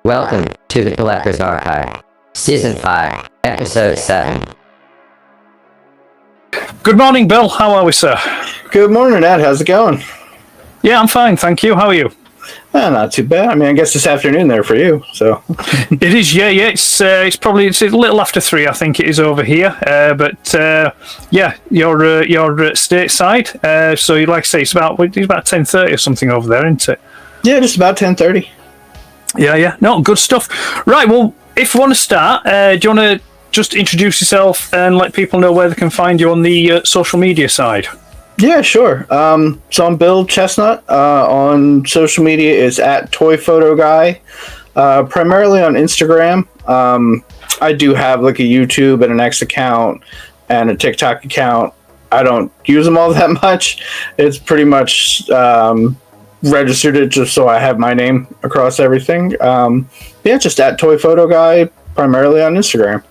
Welcome to the Collector's Archive, Season 5, Episode 7. Good morning, Bill. How are we, sir? Good morning, Ed. How's it going? Yeah, I'm fine, thank you. How are you? Not too bad. I mean, I guess this afternoon there for you. So It is, yeah. It's a little after 3, I think it is over here. Yeah, you're stateside. So you like to say it's about 10:30 or something over there, isn't it? yeah, just about 10:30. Yeah. No, good stuff. Right. Well, if you want to start, do you want to just introduce yourself and let people know where they can find you on the social media side? Yeah, sure. So I'm Bill Chestnut. On social media is at Toy Photo Guy. Primarily on Instagram. I do have like a YouTube and an X account and a TikTok account. I don't use them all that much. It's pretty much registered it just so I have my name across everything. Yeah, just at Toy Photo Guy, primarily on Instagram.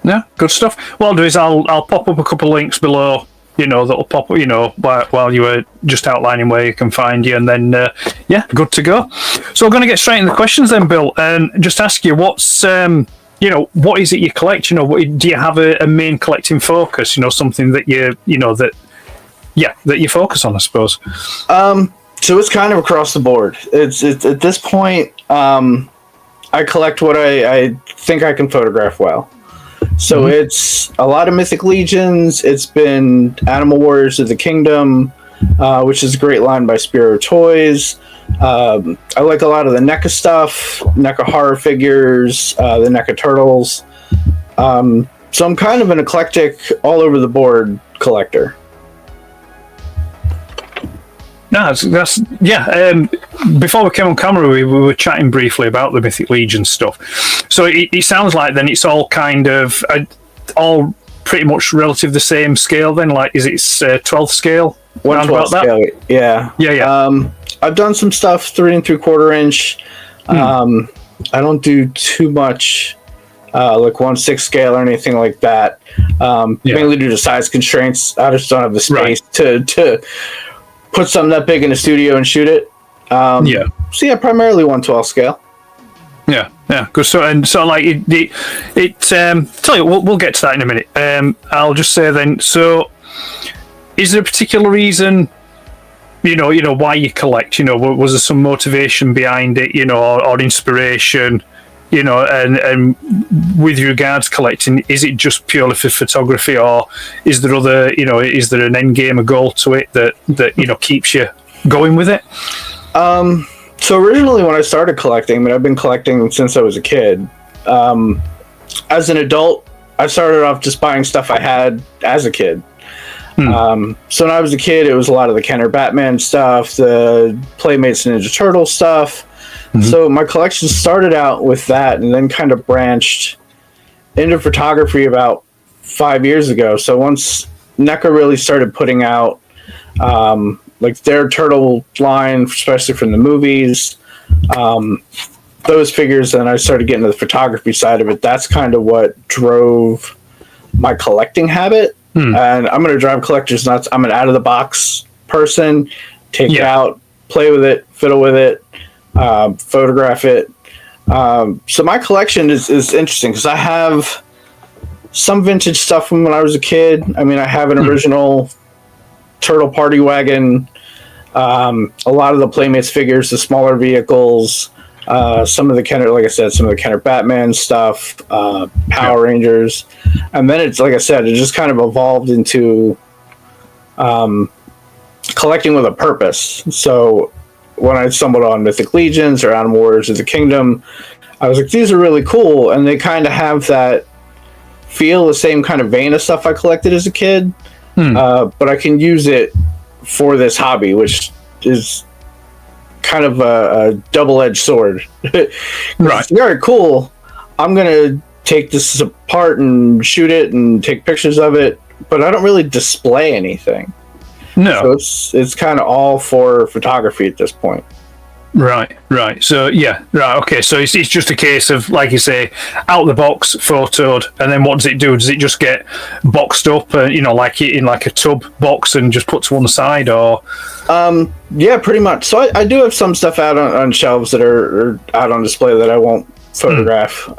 Yeah, good stuff. What I'll do is I'll pop up a couple of links below, that'll pop up, while you were just outlining where you can find you, and then, good to go. So we're going to get straight into the questions then, Bill, and just ask you what's, what is it you collect? Do you have a main collecting focus? Something that that you focus on, I suppose. So it's kind of across the board. It's at this point, I collect what I think I can photograph well. So It's a lot of Mythic Legions. It's been Animal Warriors of the Kingdom, which is a great line by Spiro Toys. I like a lot of the NECA stuff, NECA horror figures, the NECA turtles. So I'm kind of an eclectic, all over the board collector. No, that's before we came on camera, we were chatting briefly about the Mythic Legion stuff. So it sounds like then it's all kind of all pretty much relative the same scale. Then, like, is it 12th scale? 1/12 scale. Yeah. I've done some stuff 3 3/4 inch. I don't do too much like 1/6 scale or anything like that. Mainly due to size constraints. I just don't have the space to put something that big in the studio and shoot it. So yeah, primarily 1/12 scale. Yeah, good. So like tell you, we'll get to that in a minute. I'll just say then. So, is there a particular reason, why you collect? Was there some motivation behind it? Or inspiration? And with regards to collecting, is it just purely for photography, or is there other, is there an end game, a goal to it that keeps you going with it? So originally when I started collecting, I've been collecting since I was a kid. As an adult, I started off just buying stuff I had as a kid. So when I was a kid, it was a lot of the Kenner Batman stuff, the Playmates Ninja Turtle stuff. So my collection started out with that and then kind of branched into photography about 5 years ago. So once NECA really started putting out like their turtle line, especially from the movies, those figures, and I started getting to the photography side of it. That's kind of what drove my collecting habit. And I'm going to drive collectors nuts. I'm an out-of-the-box person. Take it out, play with it, fiddle with it, photograph it. So my collection is interesting because I have some vintage stuff from when I was a kid. I have an original Turtle Party Wagon, a lot of the Playmates figures, the smaller vehicles, some of the Kenner, like I said, some of the Kenner Batman stuff, Power Rangers. And then it's, like I said, it just kind of evolved into collecting with a purpose. So when I stumbled on Mythic Legions or Animal Warriors of the Kingdom, I was like, these are really cool, and they kind of have that feel, the same kind of vein of stuff I collected as a kid, but I can use it for this hobby, which is kind of a double-edged sword. Right. It's very cool. I'm going to take this apart and shoot it and take pictures of it, but I don't really display anything. No. So it's kind of all for photography at this point. Right. So yeah, right. Okay. So it's just a case of, like you say, out the box, photoed, and then what does it do? Does it just get boxed up, like in like a tub box, and just put to one side, or? Yeah, pretty much. So I do have some stuff out on shelves that are out on display that I won't photograph.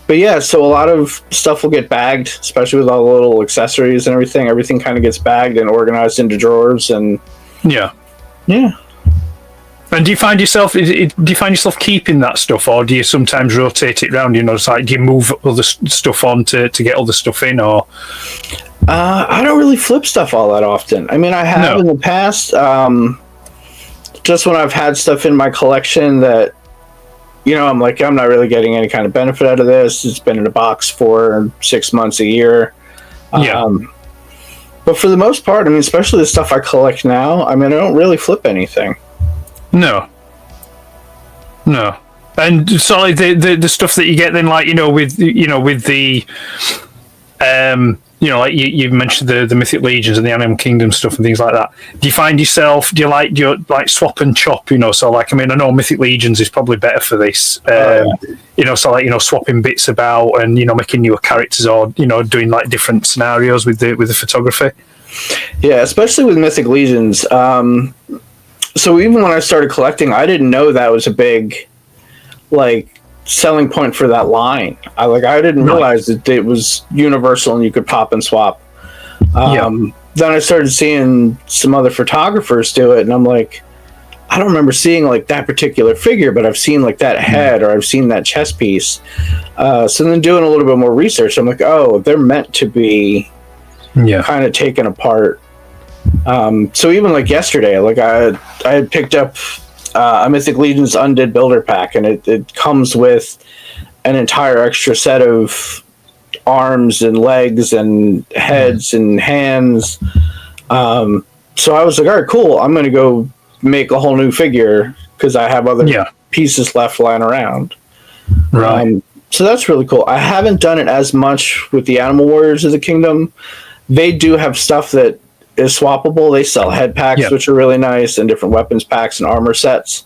But yeah, so a lot of stuff will get bagged, especially with all the little accessories and everything. Everything kind of gets bagged and organized into drawers, and yeah. And do you find yourself keeping that stuff, or do you sometimes rotate it around? It's like, do you move other stuff on to get other stuff in, or? I don't really flip stuff all that often. I mean, I have in the past. Just when I've had stuff in my collection that, I'm like, I'm not really getting any kind of benefit out of this. It's been in a box for 6 months, a year. But for the most part, I mean, especially the stuff I collect now, I mean, I don't really flip anything. No. And so like the stuff that you get then, like, with the like you mentioned the Mythic Legions and the Animal Kingdom stuff and things like that. Do you find yourself, do you like swap and chop, so like, I mean, I know Mythic Legions is probably better for this, so like, swapping bits about and, making newer characters, or, doing like different scenarios with the photography. Yeah, especially with Mythic Legions. So even when I started collecting, I didn't know that was a big, like, selling point for that line. I didn't realize that it was universal and you could pop and swap. Then I started seeing some other photographers do it, and I'm like, I don't remember seeing like that particular figure, but I've seen like that head, or I've seen that chest piece. So then doing a little bit more research, I'm like, oh, they're meant to be kind of taken apart. So even like yesterday, like I had picked up a Mythic Legions Undead Builder Pack, and it comes with an entire extra set of arms and legs and heads and hands. So I was like, all right, cool. I'm going to go make a whole new figure because I have other pieces left lying around. Right. So that's really cool. I haven't done it as much with the Animal Warriors of the Kingdom. They do have stuff that is swappable. They sell head packs, which are really nice, and different weapons packs and armor sets.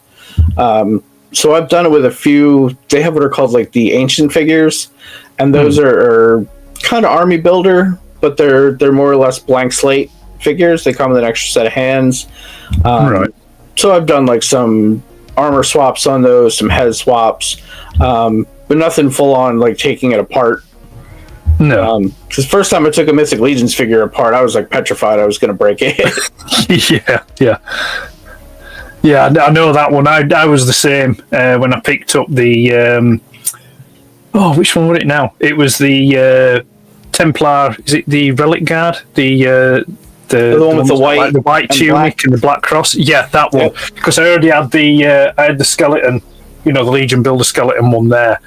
So I've done it with a few. They have what are called like the ancient figures, and those are kind of army builder, but they're more or less blank slate figures. They come with an extra set of hands. So I've done like some armor swaps on those, some head swaps, but nothing full on like taking it apart. No, because first time I took a Mythic Legions figure apart, I was like petrified I was going to break it. Yeah. I know that one. I was the same when I picked up the. Which one was it now? It was the Templar. Is it the Relic Guard? The one with the white tunic and the black cross. Yeah, that one. Because I already had the skeleton. The Legion Builder skeleton one there.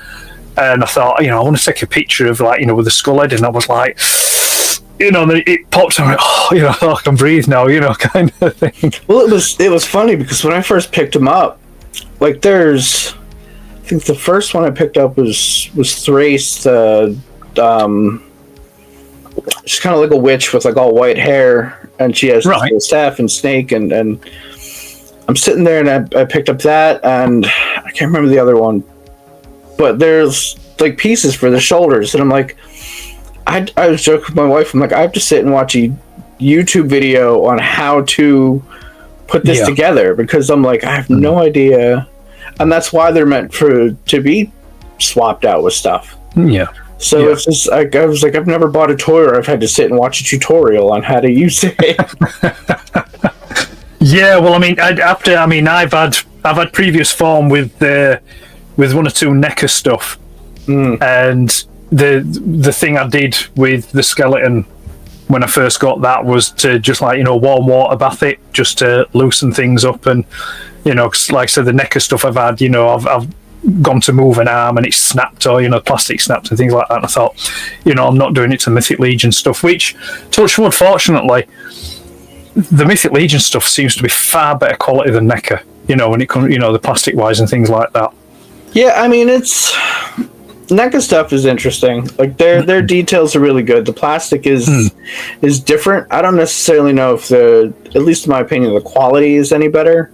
And I thought, I want to take a picture of like, with the skull head, and I was like, and then it popped, and I'm like, I can breathe now, kind of thing. Well, it was funny because when I first picked him up, like I think the first one I picked up was Thrace, she's kind of like a witch with like all white hair, and she has a staff and snake, and I'm sitting there, and I picked up that, and I can't remember the other one. But there's like pieces for the shoulders, and I'm like, I was joking with my wife. I'm like, I have to sit and watch a YouTube video on how to put this together, because I'm like, I have no idea, and that's why they're meant to be swapped out with stuff. So it's just I was like, I've never bought a toy, or I've had to sit and watch a tutorial on how to use it. Yeah, well, I mean, I've had previous form with one or two NECA stuff, and the thing I did with the skeleton when I first got that was to just like warm water bath it just to loosen things up, and 'cause like I said, the NECA stuff I've had, I've gone to move an arm and it's snapped, or plastic snapped and things like that, and I thought, I'm not doing it to Mythic Legion stuff, which, touch wood, fortunately, the Mythic Legion stuff seems to be far better quality than NECA, when it comes, the plastic wise and things like that. Yeah, I mean, it's NECA stuff is interesting. Like their details are really good. The plastic is different. I don't necessarily know if at least in my opinion, the quality is any better.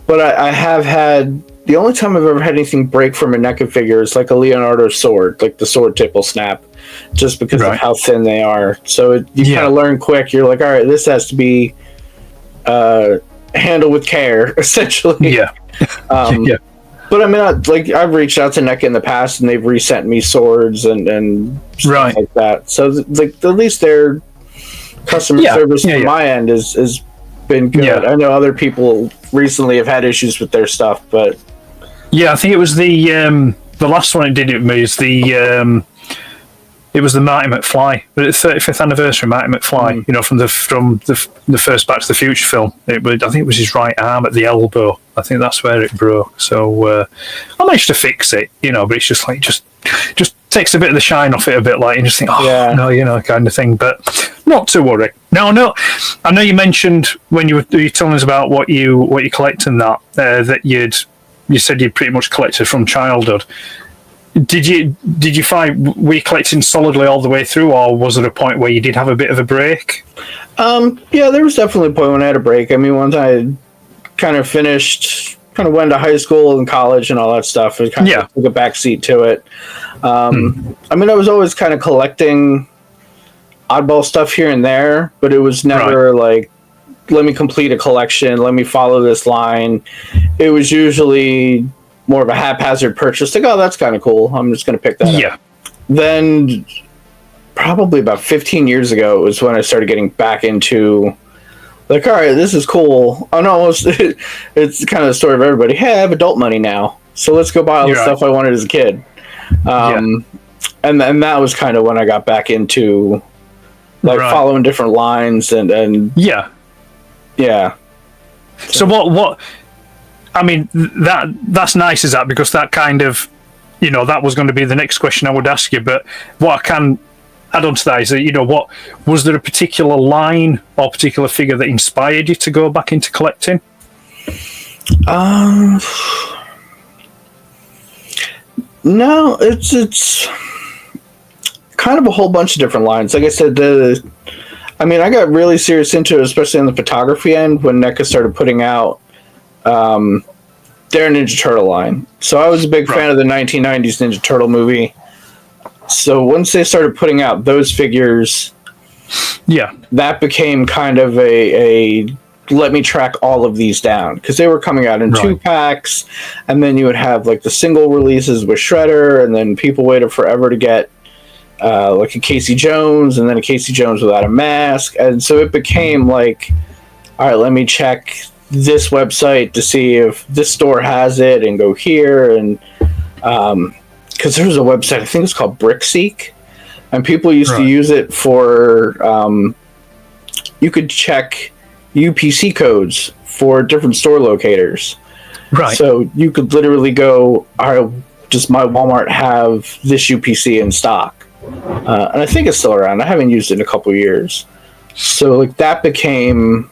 but I have had, the only time I've ever had anything break from a NECA figure is like a Leonardo sword, like the sword tip will snap just because of how thin they are. So you kind of learn quick. You're like, all right, this has to be handled with care, essentially. Yeah. But I mean, I've reached out to NECA in the past, and they've resent me swords and stuff like that. So like at least their customer service from my end is been good. I know other people recently have had issues with their stuff, but I think it was the last one it did it with me is the it was the Marty McFly, the 35th anniversary Marty McFly. You know, from the first Back to the Future film. I think it was his right arm at the elbow. I think that's where it broke. So I managed to fix it, you know, but it's just like just takes a bit of the shine off it a bit, like, and just think, no, you know, kind of thing. But not to worry. No, I know you mentioned when you were telling us about what you collect and that you said you pretty much collected from childhood. Did you find, were you collecting solidly all the way through, or was there a point where you did have a bit of a break? Yeah, there was definitely a point when I had a break. I mean, once I kind of went to high school and college and all that stuff, it kind of took a backseat to it. I mean, I was always kind of collecting oddball stuff here and there, but it was never like, let me complete a collection, let me follow this line. It was usually more of a haphazard purchase, like, oh, that's kind of cool, I'm just going to pick that up. Then probably about 15 years ago was when I started getting back into, like, all right, this is cool. I'm almost, it's kind of the story of everybody. Hey, I have adult money now, so let's go buy all the stuff I wanted as a kid. And that was kind of when I got back into, like, following different lines and So what? I mean, that's nice, is that, because that kind of, you know, that was going to be the next question I would ask you. But what I can add on to that is that, you know, what was there a particular line or particular figure that inspired you to go back into collecting? No, it's kind of a whole bunch of different lines. Like I said, I mean, I got really serious into it, especially on the photography end, when NECA started putting out their Ninja Turtle line. So I was a big fan of the 1990s Ninja Turtle movie. So once they started putting out those figures, that became kind of a let me track all of these down, because they were coming out in 2-packs, and then you would have like the single releases with Shredder, and then people waited forever to get like a Casey Jones, and then a Casey Jones without a mask. And so it became like, all right, let me check this website to see if this store has it and go here. And because there was a website, I think it's called BrickSeek, and people used to use it for you could check UPC codes for different store locators. So you could literally go, all right, does my Walmart have this UPC in stock? And I think it's still around. I haven't used it in a couple of years. So like that became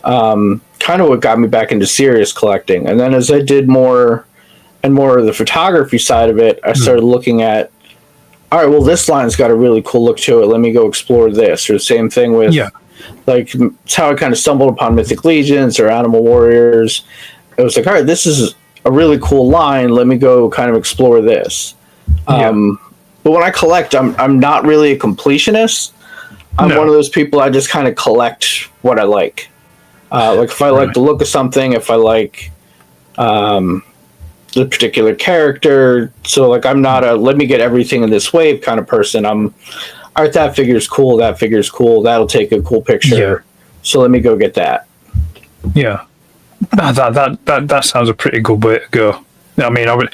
kind of what got me back into serious collecting. And then as I did more and more of the photography side of it, I started looking at, all right, well, this line's got a really cool look to it. Let me go explore this. Or the same thing with, like, it's how I kind of stumbled upon Mythic Legions or Animal Warriors. It was like, all right, this is a really cool line. Let me go kind of explore this. But when I collect, I'm not really a completionist. I'm one of those people, I just kind of collect what I like. Like if I like the look of something, if I like the particular character. So like I'm not a let me get everything in this wave kind of person. I'm, all right, that figure's cool, that'll take a cool picture. So let me go get that. That sounds a pretty good way to go. I mean, in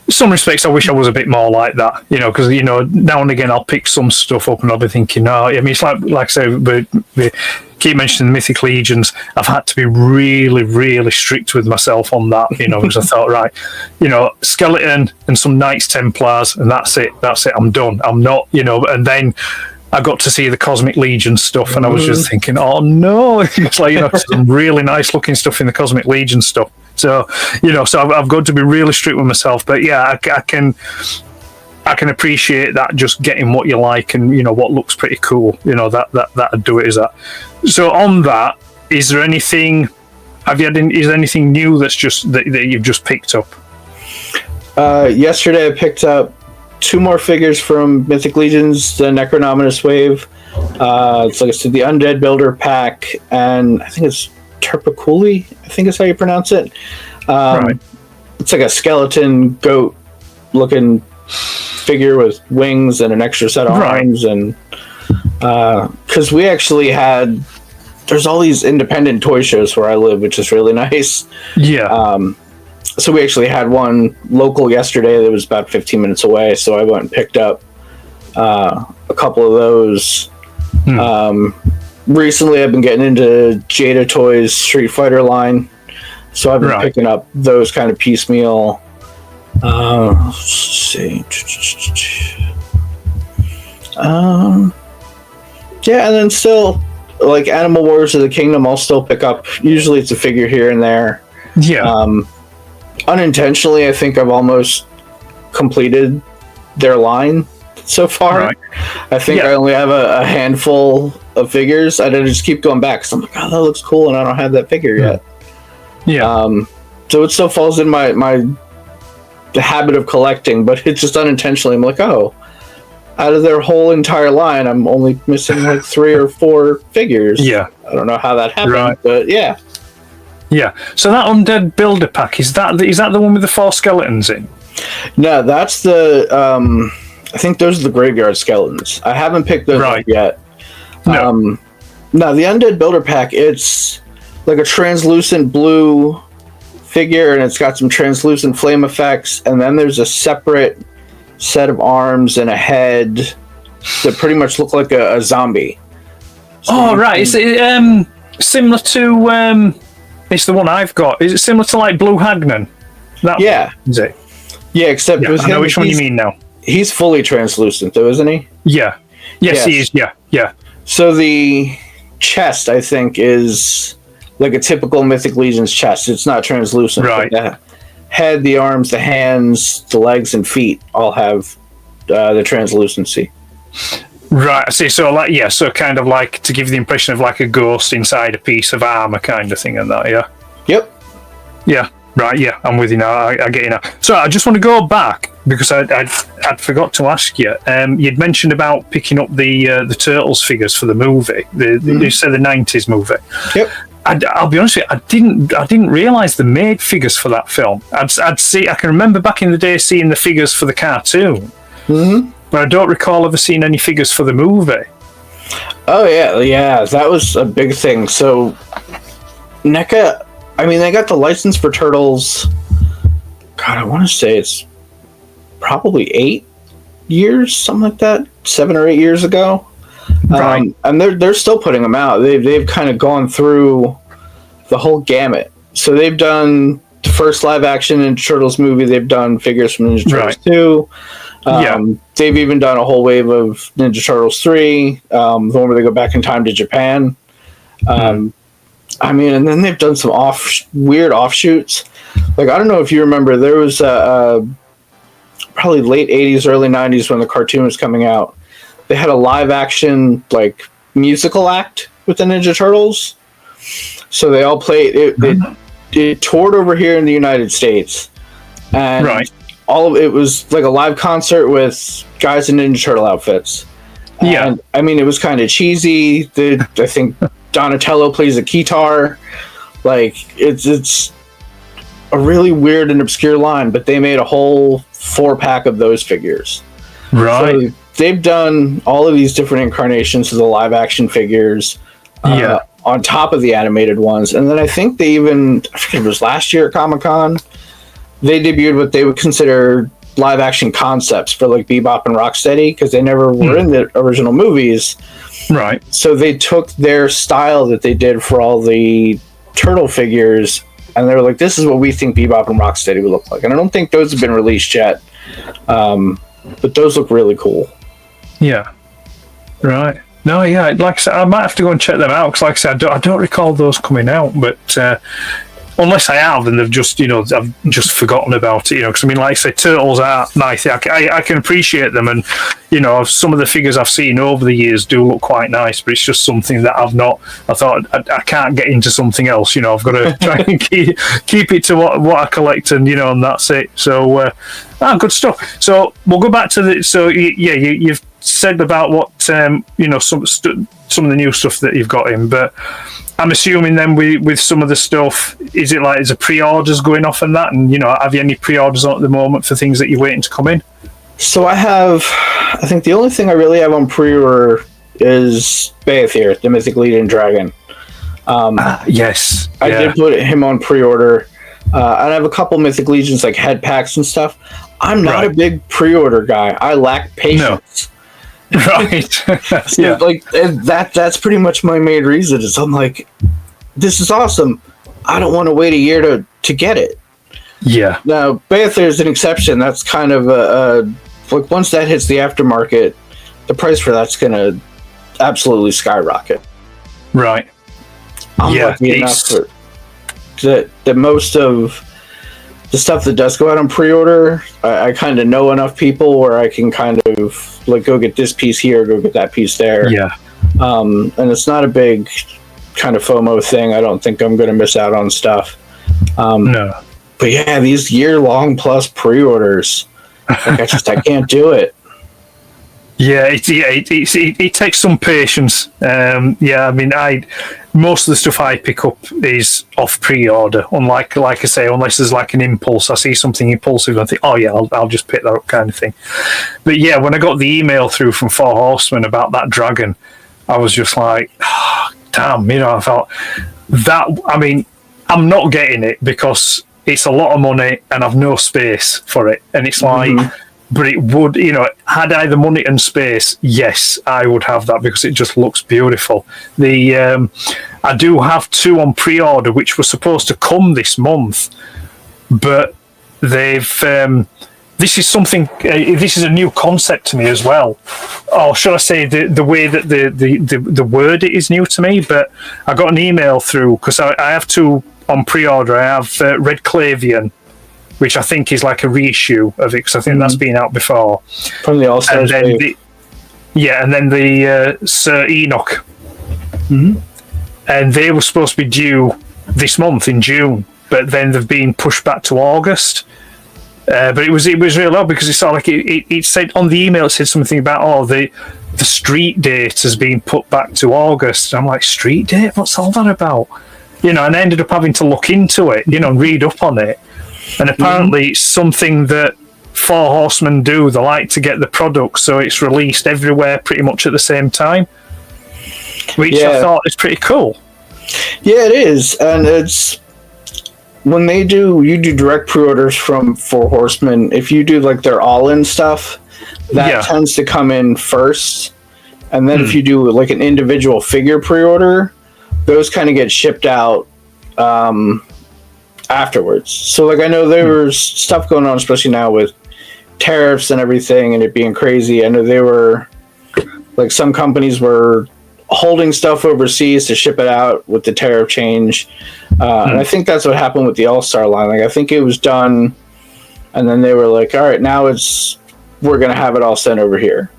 some respects, I wish I was a bit more like that, you know, because, you know, now and again I'll pick some stuff up and I'll be thinking, no, I mean, it's like I say, we keep mentioning Mythic Legions. I've had to be really, really strict with myself on that, you know, because I thought, right, you know, skeleton and some Knights Templars, and that's it, I'm done. I'm not, you know, and then I got to see the Cosmic Legion stuff, and I was just thinking, oh no, it's like, you know, some really nice looking stuff in the Cosmic Legion stuff. So, you know, so I've got to be really strict with myself. But yeah, I can appreciate that, just getting what you like and, you know, what looks pretty cool. You know, that'd do it, is that. So on that, is there anything, Have you had? Is there anything new that's just that you've just picked up? Yesterday I picked up 2 more figures from Mythic Legions, the Necronominous Wave. It's like I said, the Undead Builder pack, and I think it's Terpakuli, I think is how you pronounce it. Right. It's like a skeleton goat looking figure with wings and an extra set of arms. And because we actually had, there's all these independent toy shows where I live, which is really nice. Yeah. So we actually had one local yesterday that was about 15 minutes away, so I went and picked up a couple of those. Recently I've been getting into Jada Toys Street Fighter line, so I've been picking up those kind of piecemeal. Let's see. Yeah, and then still, like Animal Wars of the Kingdom, I'll still pick up. Usually it's a figure here and there. Yeah. Unintentionally, I think I've almost completed their line so far. Right. I think I only have a handful of figures. I just keep going back because I'm like, oh, that looks cool, and I don't have that figure yet. Yeah. So it still falls in my habit of collecting, but it's just unintentionally. I'm like, oh, out of their whole entire line, I'm only missing like 3 or 4 figures. Yeah. I don't know how that happened, but yeah. Yeah. So that Undead Builder pack, is that the one with the 4 skeletons in? No, that's the I think those are the graveyard skeletons. I haven't picked those up yet. No. No, the Undead Builder pack, it's like a translucent blue figure, and it's got some translucent flame effects, and then there's a separate set of arms and a head that pretty much look like a zombie. So Is it similar to it's the one I've got. Is it similar to like Blue Hagnon? Yeah. Is it? Yeah, except with I know which one you mean now. He's fully translucent though, isn't he? Yeah. Yes, he is. Yeah. So the chest, I think, is like a typical Mythic Legions chest. It's not translucent. Right. The head, the arms, the hands, the legs, and feet all have the translucency. Right. I see. So so kind of like to give the impression of like a ghost inside a piece of armor, kind of thing, and that. Yeah. Yep. Yeah. Right. Yeah. I'm with you now. I get you now. So I just want to go back because I'd forgot to ask you. You'd mentioned about picking up the Turtles figures for the movie. You said the '90s movie. Yep. I'll be honest with you, I didn't realise they made figures for that film. I can remember back in the day seeing the figures for the cartoon, but I don't recall ever seeing any figures for the movie. Oh yeah, that was a big thing. So NECA, I mean, they got the license for Turtles. God, I want to say it's probably 8 years, something like that, 7 or 8 years ago. Right. And they're still putting them out. They've kind of gone through the whole gamut. So they've done the first live action Ninja Turtles movie. They've done figures from Ninja Turtles 2. They've even done a whole wave of Ninja Turtles 3, the one where they go back in time to Japan. I mean, and then they've done some weird offshoots. Like, I don't know if you remember, there was probably late 80s, early 90s when the cartoon was coming out. They had a live action like musical act with the Ninja Turtles. So they all played it toured over here in the United States. And all of it was like a live concert with guys in Ninja Turtle outfits. And I mean, it was kind of cheesy. I think Donatello plays a guitar. Like it's a really weird and obscure line, but they made a whole 4-pack of those figures. Right. So they've done all of these different incarnations of the live action figures on top of the animated ones. And then I think they even, I forget, it was last year at Comic-Con, they debuted what they would consider live action concepts for like Bebop and Rocksteady, because they never were in the original movies. Right. So they took their style that they did for all the turtle figures, and they were like, this is what we think Bebop and Rocksteady would look like. And I don't think those have been released yet. But those look really cool. Yeah. Right. No, yeah. Like I said, I might have to go and check them out because, like I said, I don't recall those coming out. But unless I have, and they've just, I've just forgotten about it, because I mean, like I say, turtles are nice. I can appreciate them, and some of the figures I've seen over the years do look quite nice, but it's just something that I've not. I thought I can't get into something else. I've got to try and keep it to what I collect, and and that's it. So, good stuff. So we'll go back to the. So you've said about what some of the new stuff that you've got in, but I'm assuming then with some of the stuff, is it like there's a pre-orders going off and that, and have you any pre-orders on at the moment for things that you're waiting to come in? So I think the only thing I really have on pre-order is Baethir, the Mythic Legion Dragon. Yes, I did put him on pre-order, and I have a couple Mythic Legions like head packs and stuff. I'm not a big pre-order guy. I lack patience. No. Right. So, like that's pretty much my main reason. Is I'm like, this is awesome. I don't want to wait a year to get it. Yeah. Now Baethir is an exception. That's kind of like once that hits the aftermarket, the price for that's gonna absolutely skyrocket. Right. I'm lucky enough that most of the stuff that does go out on pre-order, I kind of know enough people where I can kind of like go get this piece here, go get that piece there. Yeah. And it's not a big kind of FOMO thing. I don't think I'm going to miss out on stuff. No. But yeah, these year-long plus pre-orders, like I can't do it. Yeah, it takes some patience. I mean, most of the stuff I pick up is off pre-order. Unlike, like I say, unless there's like an impulse, I see something impulsive, and I think, oh yeah, I'll just pick that up, kind of thing. But yeah, when I got the email through from Four Horsemen about that dragon, I was just like, oh, damn, I felt that. I mean, I'm not getting it because it's a lot of money and I've no space for it, and it's like. But it would, had I the money and space, yes, I would have that because it just looks beautiful. I do have 2 on pre-order, which were supposed to come this month, but they've. This is something. This is a new concept to me as well, or should I say the way that the word it is new to me. But I got an email through because I have 2 on pre-order. I have Red Clavian, which I think is like a reissue of it, because I think that's been out before. From the All-Stars and then the Sir Enoch. Mm-hmm. And they were supposed to be due this month in June, but then they've been pushed back to August. But it was really odd because it sort of like it said on the email, it said something about the street date has been put back to August. And I'm like, street date? What's all that about? And I ended up having to look into it, and read up on it. And apparently it's something that Four Horsemen do. They like to get the product so it's released everywhere pretty much at the same time, which I thought is pretty cool. Yeah, it is. And it's when you do direct pre-orders from Four Horsemen, if you do like their all-in stuff, that tends to come in first. And then if you do like an individual figure pre-order, those kind of get shipped out afterwards. So like I know there was stuff going on, especially now with tariffs and everything and it being crazy. I know they were like some companies were holding stuff overseas to ship it out with the tariff change. And I think that's what happened with the All-Star line. Like I think it was done and then they were like, all right, now we're going to have it all sent over here.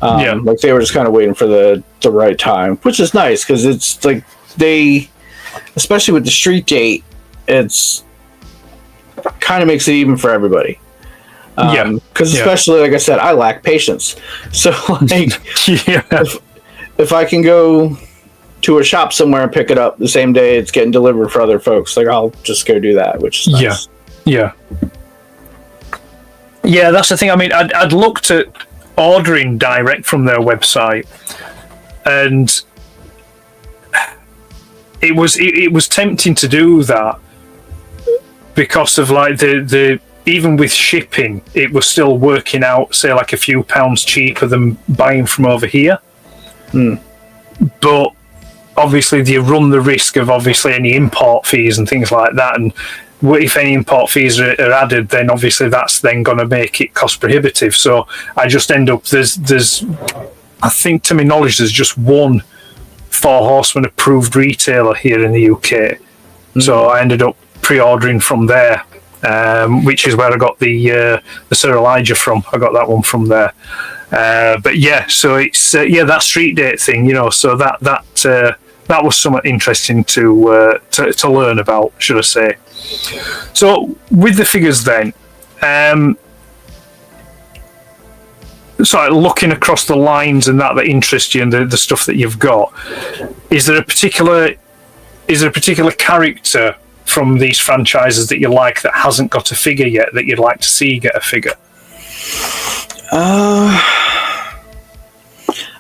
Like they were just kind of waiting for the right time, which is nice because it's like especially with the street date, it's kind of makes it even for everybody. Because especially, like I said, I lack patience. So, like, if I can go to a shop somewhere and pick it up the same day it's getting delivered for other folks, like I'll just go do that, which is nice. Yeah, that's the thing. I mean, I'd looked at ordering direct from their website, and it was tempting to do that. Because of like the even with shipping, it was still working out, say like a few pounds cheaper than buying from over here. But obviously, you run the risk of obviously any import fees and things like that. And if any import fees are added, then obviously that's then going to make it cost prohibitive. So I just end up there's I think to my knowledge there's just one Four Horsemen approved retailer here in the UK. So I ended up pre-ordering from there, which is where I got the Sir Elijah from. I got that one from there. But yeah, so it's that street date thing, So that was somewhat interesting to learn about, should I say? So with the figures then, looking across the lines and that interests you, and the stuff that you've got, is there a particular character from these franchises that you like that hasn't got a figure yet that you'd like to see get a figure? I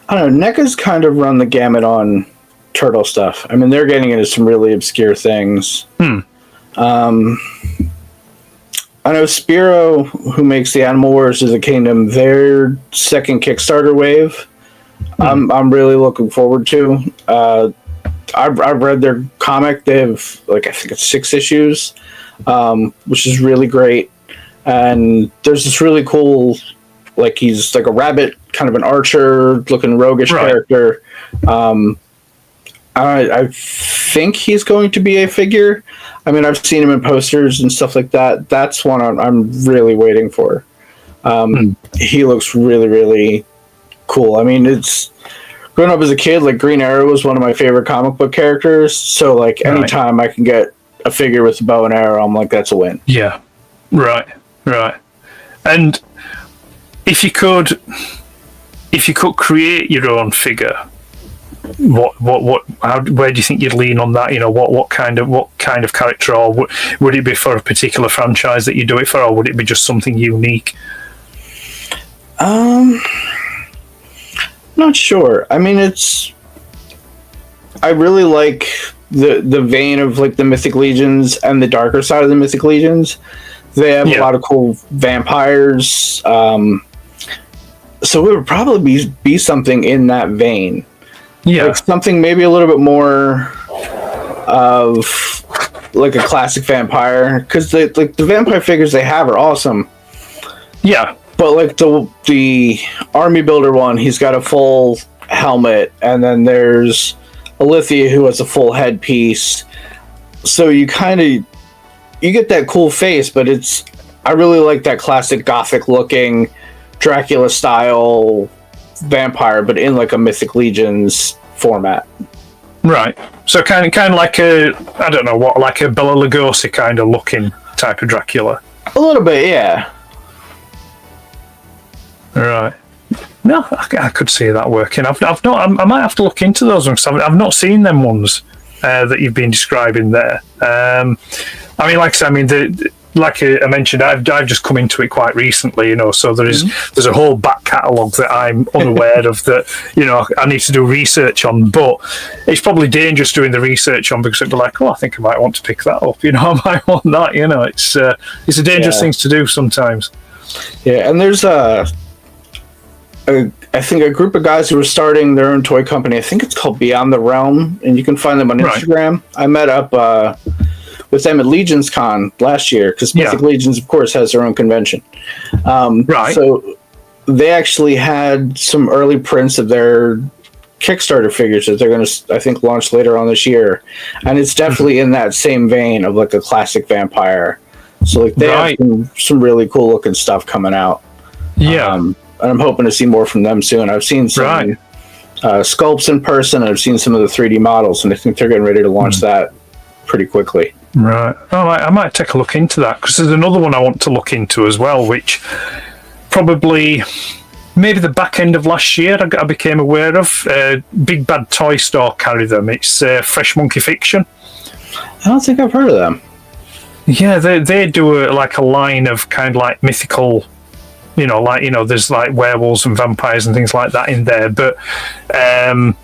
don't know. NECA's kind of run the gamut on turtle stuff. I mean, they're getting into some really obscure things. I know Spiro, who makes the Animal Wars of the Kingdom, their second Kickstarter wave, I'm really looking forward to. I've read their comic. They have, I think it's 6 issues, which is really great. And there's this really cool, he's like a rabbit, kind of an archer-looking roguish character. I think he's going to be a figure. I mean, I've seen him in posters and stuff like that. That's one I'm really waiting for. He looks really, really cool. I mean, it's growing up as a kid, Green Arrow was one of my favorite comic book characters. So, anytime I can get a figure with a bow and arrow, I'm like, that's a win. Yeah, right. And if you could create your own figure, where do you think you'd lean on that? What kind of character, or would it be for a particular franchise that you do it for, or would it be just something unique? Not sure. I mean, I really like the vein of the Mythic Legions and the darker side of the Mythic Legions. They have a lot of cool vampires. So it would probably be something in that vein. Yeah, something maybe a little bit more of a classic vampire, because the vampire figures they have are awesome. Yeah, but the army builder one, he's got a full helmet, and then there's Alithia who has a full headpiece. So you get that cool face, but I really like that classic gothic looking Dracula style vampire, but in a Mythic Legions format. Right. So kind of like a Bela Lugosi kind of looking type of Dracula. A little bit, yeah. Right. No, I could see that working. I've not. I might have to look into those ones. I've not seen them ones that you've been describing there. I mean, I mentioned, I've just come into it quite recently, so there's a whole back catalogue that I'm unaware of that, I need to do research on, but it's probably dangerous doing the research on, because it'd be like, I think I might want to pick that up, I might want that, it's a dangerous thing to do sometimes. Yeah, and there's I think a group of guys who are starting their own toy company. I think it's called Beyond the Realm, and you can find them on Instagram. I met up with them at Legions Con last year, because Mythic Legions, of course, has their own convention. Right. So they actually had some early prints of their Kickstarter figures that they're going to, I think, launch later on this year. And it's definitely in that same vein of a classic vampire. So they have some really cool looking stuff coming out. Yeah. And I'm hoping to see more from them soon. I've seen some sculpts in person, and I've seen some of the 3D models, and I think they're getting ready to launch that pretty quickly. Right. I might take a look into that, because there's another one I want to look into as well, which probably maybe the back end of last year I became aware of. Big Bad Toy Store carry them. It's Fresh Monkey Fiction. I don't think I've heard of them. Yeah, they do a line of kind of mythical, there's werewolves and vampires and things like that in there. But the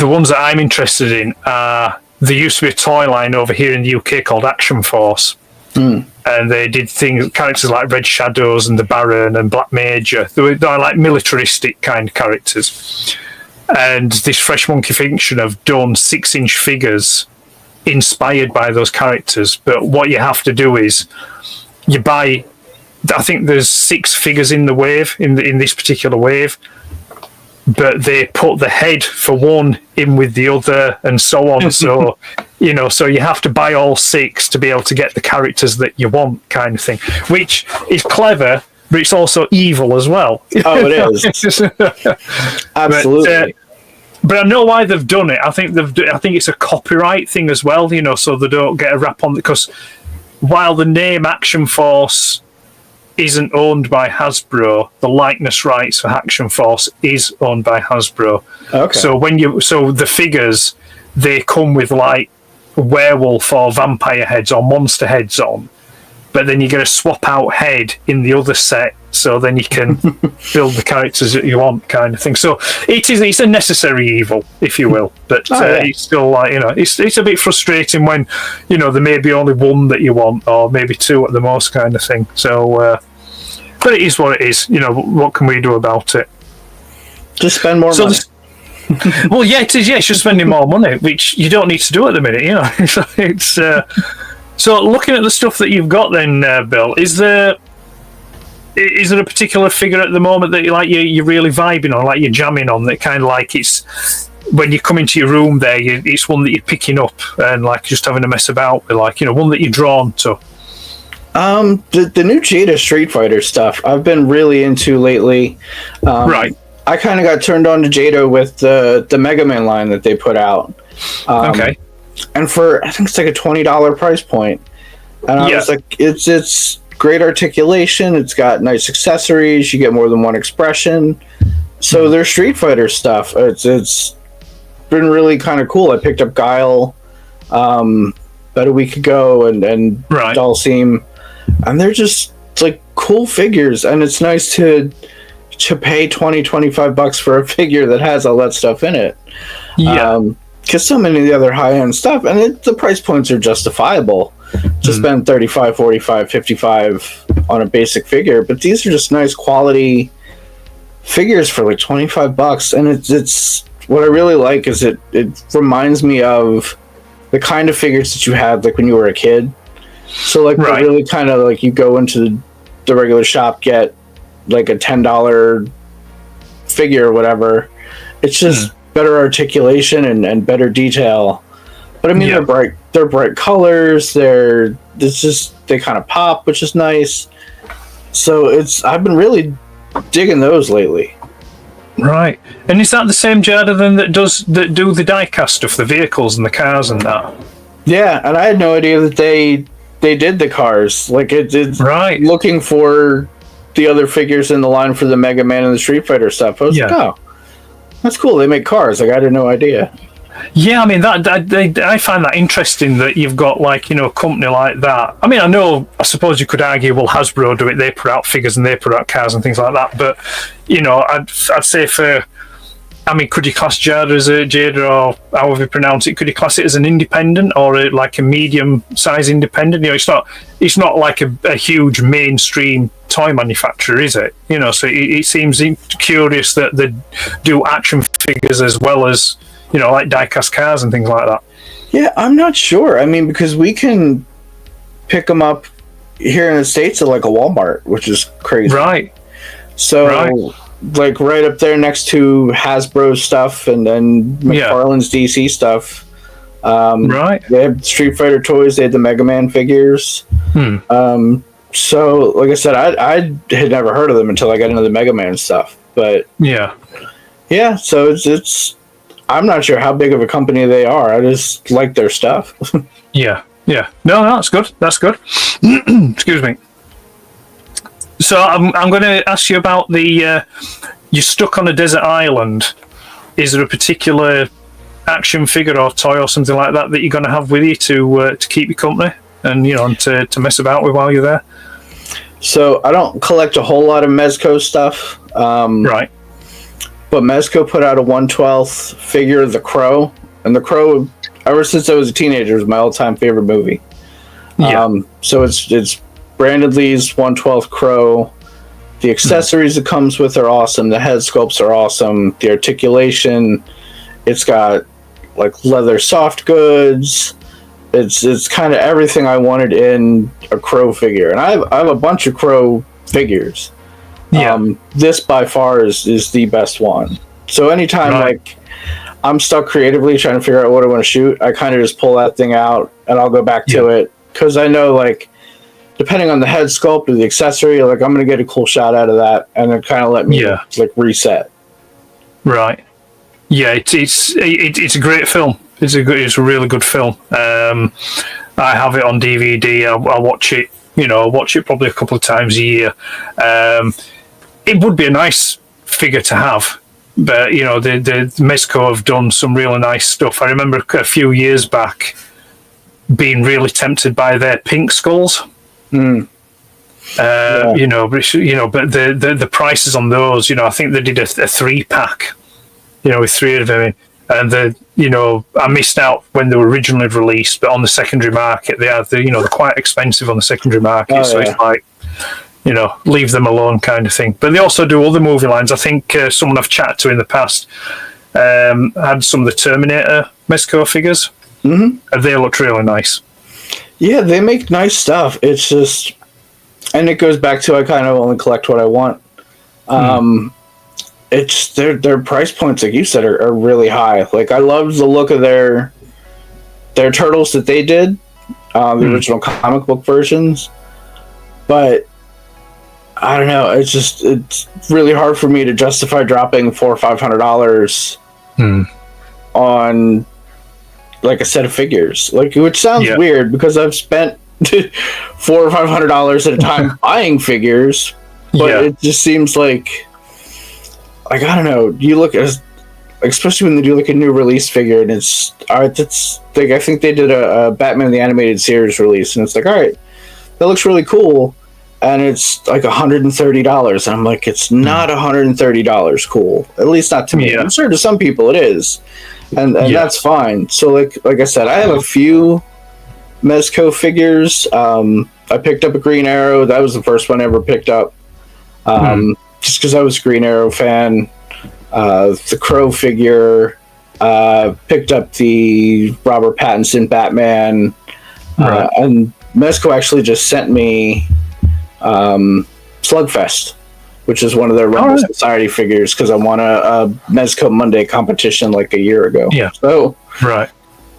ones that I'm interested in are, there used to be a toy line over here in the UK called Action Force. And they did characters like Red Shadows and the Baron and Black Major. They're militaristic kind of characters. And this Fresh Monkey Fiction have done 6-inch figures inspired by those characters. But what you have to do is you buy, I think there's 6 figures in the wave, in this particular wave. but they put the head for one in with the other and so on. So, so you have to buy all 6 to be able to get the characters that you want, kind of thing, which is clever, but it's also evil as well. Oh, it is. Absolutely. But I know why they've done it. I think it's a copyright thing as well, so they don't get a rap on it, because while the name Action Force isn't owned by Hasbro, the likeness rights for Action Force is owned by Hasbro. Okay. So the figures, they come with like werewolf or vampire heads or monster heads on, but then you get a swap out head in the other set, so then you can build the characters that you want, kind of thing. So it's a necessary evil, if you will, but it's still like, it's a bit frustrating when there may be only one that you want, or maybe 2 at the most, kind of thing. So but it is what it is. What can we do about it? Just spend more money. Well, yeah, it is. Yeah, it's just spending more money, which you don't need to do at the minute. It's so looking at the stuff that you've got, then, Bill, is there a particular figure at the moment that you're really vibing on, like you're jamming on, that kind of like it's when you come into your room there, it's one that you're picking up and like just having a mess about with, like one that you're drawn to? The new Jada Street Fighter stuff I've been really into lately. Right. I kind of got turned on to Jada with the Mega Man line that they put out. Okay. And I think it's like a $20 price point. And I was like, it's great articulation. It's got nice accessories. You get more than one expression. So their Street Fighter stuff, it's been really kind of cool. I picked up Guile about a week ago, and Dhalsim, and they're just like cool figures. And it's nice to pay $20-$25 for a figure that has all that stuff in it. Yeah. Because so many of the other high-end stuff, and the price points are justifiable to spend $35, $45, $55 on a basic figure, but these are just nice quality figures for like $25, and it's what I really like is it reminds me of the kind of figures that you had like when you were a kid. So like they're really kind of like you go into the regular shop, get like a $10 figure or whatever. It's just better articulation and better detail. But I mean, they're bright colors. They kind of pop, which is nice. So I've been really digging those lately. Right. And is that the same Jada then that do the diecast stuff, the vehicles and the cars and that? Yeah, and I had no idea that they did the cars. Like it's right. Looking for the other figures in the line for the Mega Man and the Street Fighter stuff. I was like, oh, that's cool. They make cars. Like I had no idea. Yeah, I mean I find that interesting that you've got like a company like that. I mean, I suppose you could argue, well, Hasbro do it. They put out figures and they put out cars and things like that. But I'd say could you class Jada or however you pronounce it? Could you class it as an independent or like a medium-sized independent? It's not like a huge mainstream toy manufacturer, is it? So it seems curious that they do action figures as well as like diecast cars and things like that. Yeah, I'm not sure. I mean, because we can pick them up here in the States at like a Walmart, which is crazy. Right. So, like right up there next to Hasbro stuff and then McFarlane's DC stuff. They have Street Fighter toys. They had the Mega Man figures. So, like I said, I had never heard of them until I got into the Mega Man stuff. But yeah. So it's I'm not sure how big of a company they are. I just like their stuff. Yeah. No, that's good. That's good. Excuse me. So I'm going to ask you about you're stuck on a desert island. Is there a particular action figure or toy or something like that you're going to have with you to keep you company and and to mess about with while you're there? So I don't collect a whole lot of Mezco stuff. Right. But Mezco put out a 1/12 figure of The Crow, and The Crow, ever since I was a teenager, was my all-time favorite movie. Yeah. So it's Brandon Lee's 1/12 Crow. The accessories it comes with are awesome. The head sculpts are awesome. The articulation, it's got like leather soft goods. It's kind of everything I wanted in a Crow figure, and I have a bunch of Crow figures. Yeah. This by far is the best one. So anytime Right. like I'm stuck creatively trying to figure out what I want to shoot, I kind of just pull that thing out and I'll go back to it because I know like depending on the head sculpt or the accessory, like I'm gonna get a cool shot out of that, and then kind of let me like reset. Right. Yeah, it's a great film. It's a really good film. I have it on DVD. I watch it. I watch it probably a couple of times a year. It would be a nice figure to have, but the Mezco have done some really nice stuff. I remember a few years back being really tempted by their pink skulls. Mm. But the prices on those, I think they did a 3-pack, with 3 of them in. And I missed out when they were originally released, but on the secondary market, they're quite expensive on the secondary market. It's like, leave them alone kind of thing. But they also do other movie lines. I think someone I've chatted to in the past had some of the Terminator Mezco figures, and they looked really nice. Yeah, they make nice stuff. It's just, and it goes back to I kind of only collect what I want. It's their price points, like you said, are really high. Like I love the look of their turtles that they did, the original comic book versions. But I don't know. It's really hard for me to justify dropping $400 or $500 on like a set of figures. Like, which sounds weird because I've spent $400 or $500 at a time buying figures, but it just seems like I don't know. You look at, especially when they do like a new release figure, and it's like I think they did a Batman the Animated Series release, and it's like, all right, that looks really cool, and it's like $130, and I'm like, it's not $130 cool, at least not to me. I'm sure to some people it is, and that's fine. So like I said, I have a few Mezco figures. I picked up a Green Arrow. That was the first one I ever picked up. Just because I was a Green Arrow fan. The Crow figure. Picked up the Robert Pattinson Batman. And Mezco actually just sent me Slugfest, which is one of their Rumble Society figures, because I won a Mezco Monday competition like a year ago. Yeah. So,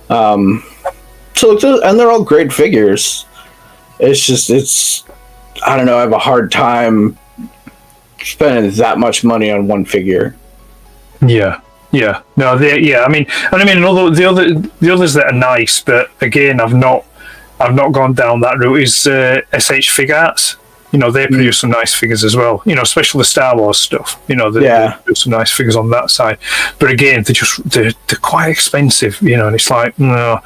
and they're all great figures. It's I don't know, I have a hard time spending that much money on one figure. The others that are nice, but again, I've not gone down that route, is SH Fig Arts. They produce some nice figures as well, especially the Star Wars stuff. They do some nice figures on that side, but again, they're quite expensive, and it's like, no,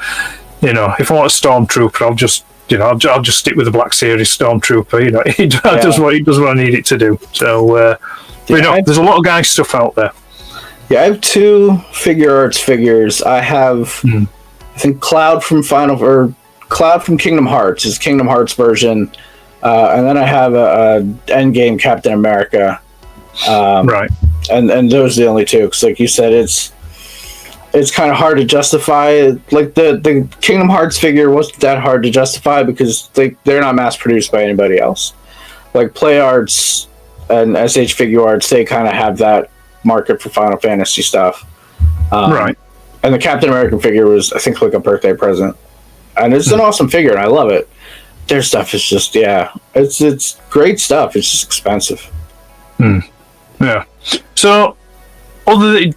if I want a Stormtrooper, I'll just stick with the Black Series Stormtrooper. It does what I need it to do. So, there's a lot of guys stuff out there. Yeah, I have 2 Figure Arts figures. I have, I think Cloud from Kingdom Hearts, is Kingdom Hearts version, and then I have a Endgame Captain America. And those are the only 2. Because, like you said, it's kind of hard to justify. Like the Kingdom Hearts figure wasn't that hard to justify because they're not mass produced by anybody else. Like Play Arts and SH Figure Arts, they kind of have that market for Final Fantasy stuff. And the Captain American figure was, I think, like a birthday present, and it's an awesome figure, and I love it. Their stuff is just it's great stuff. It's just expensive. So, I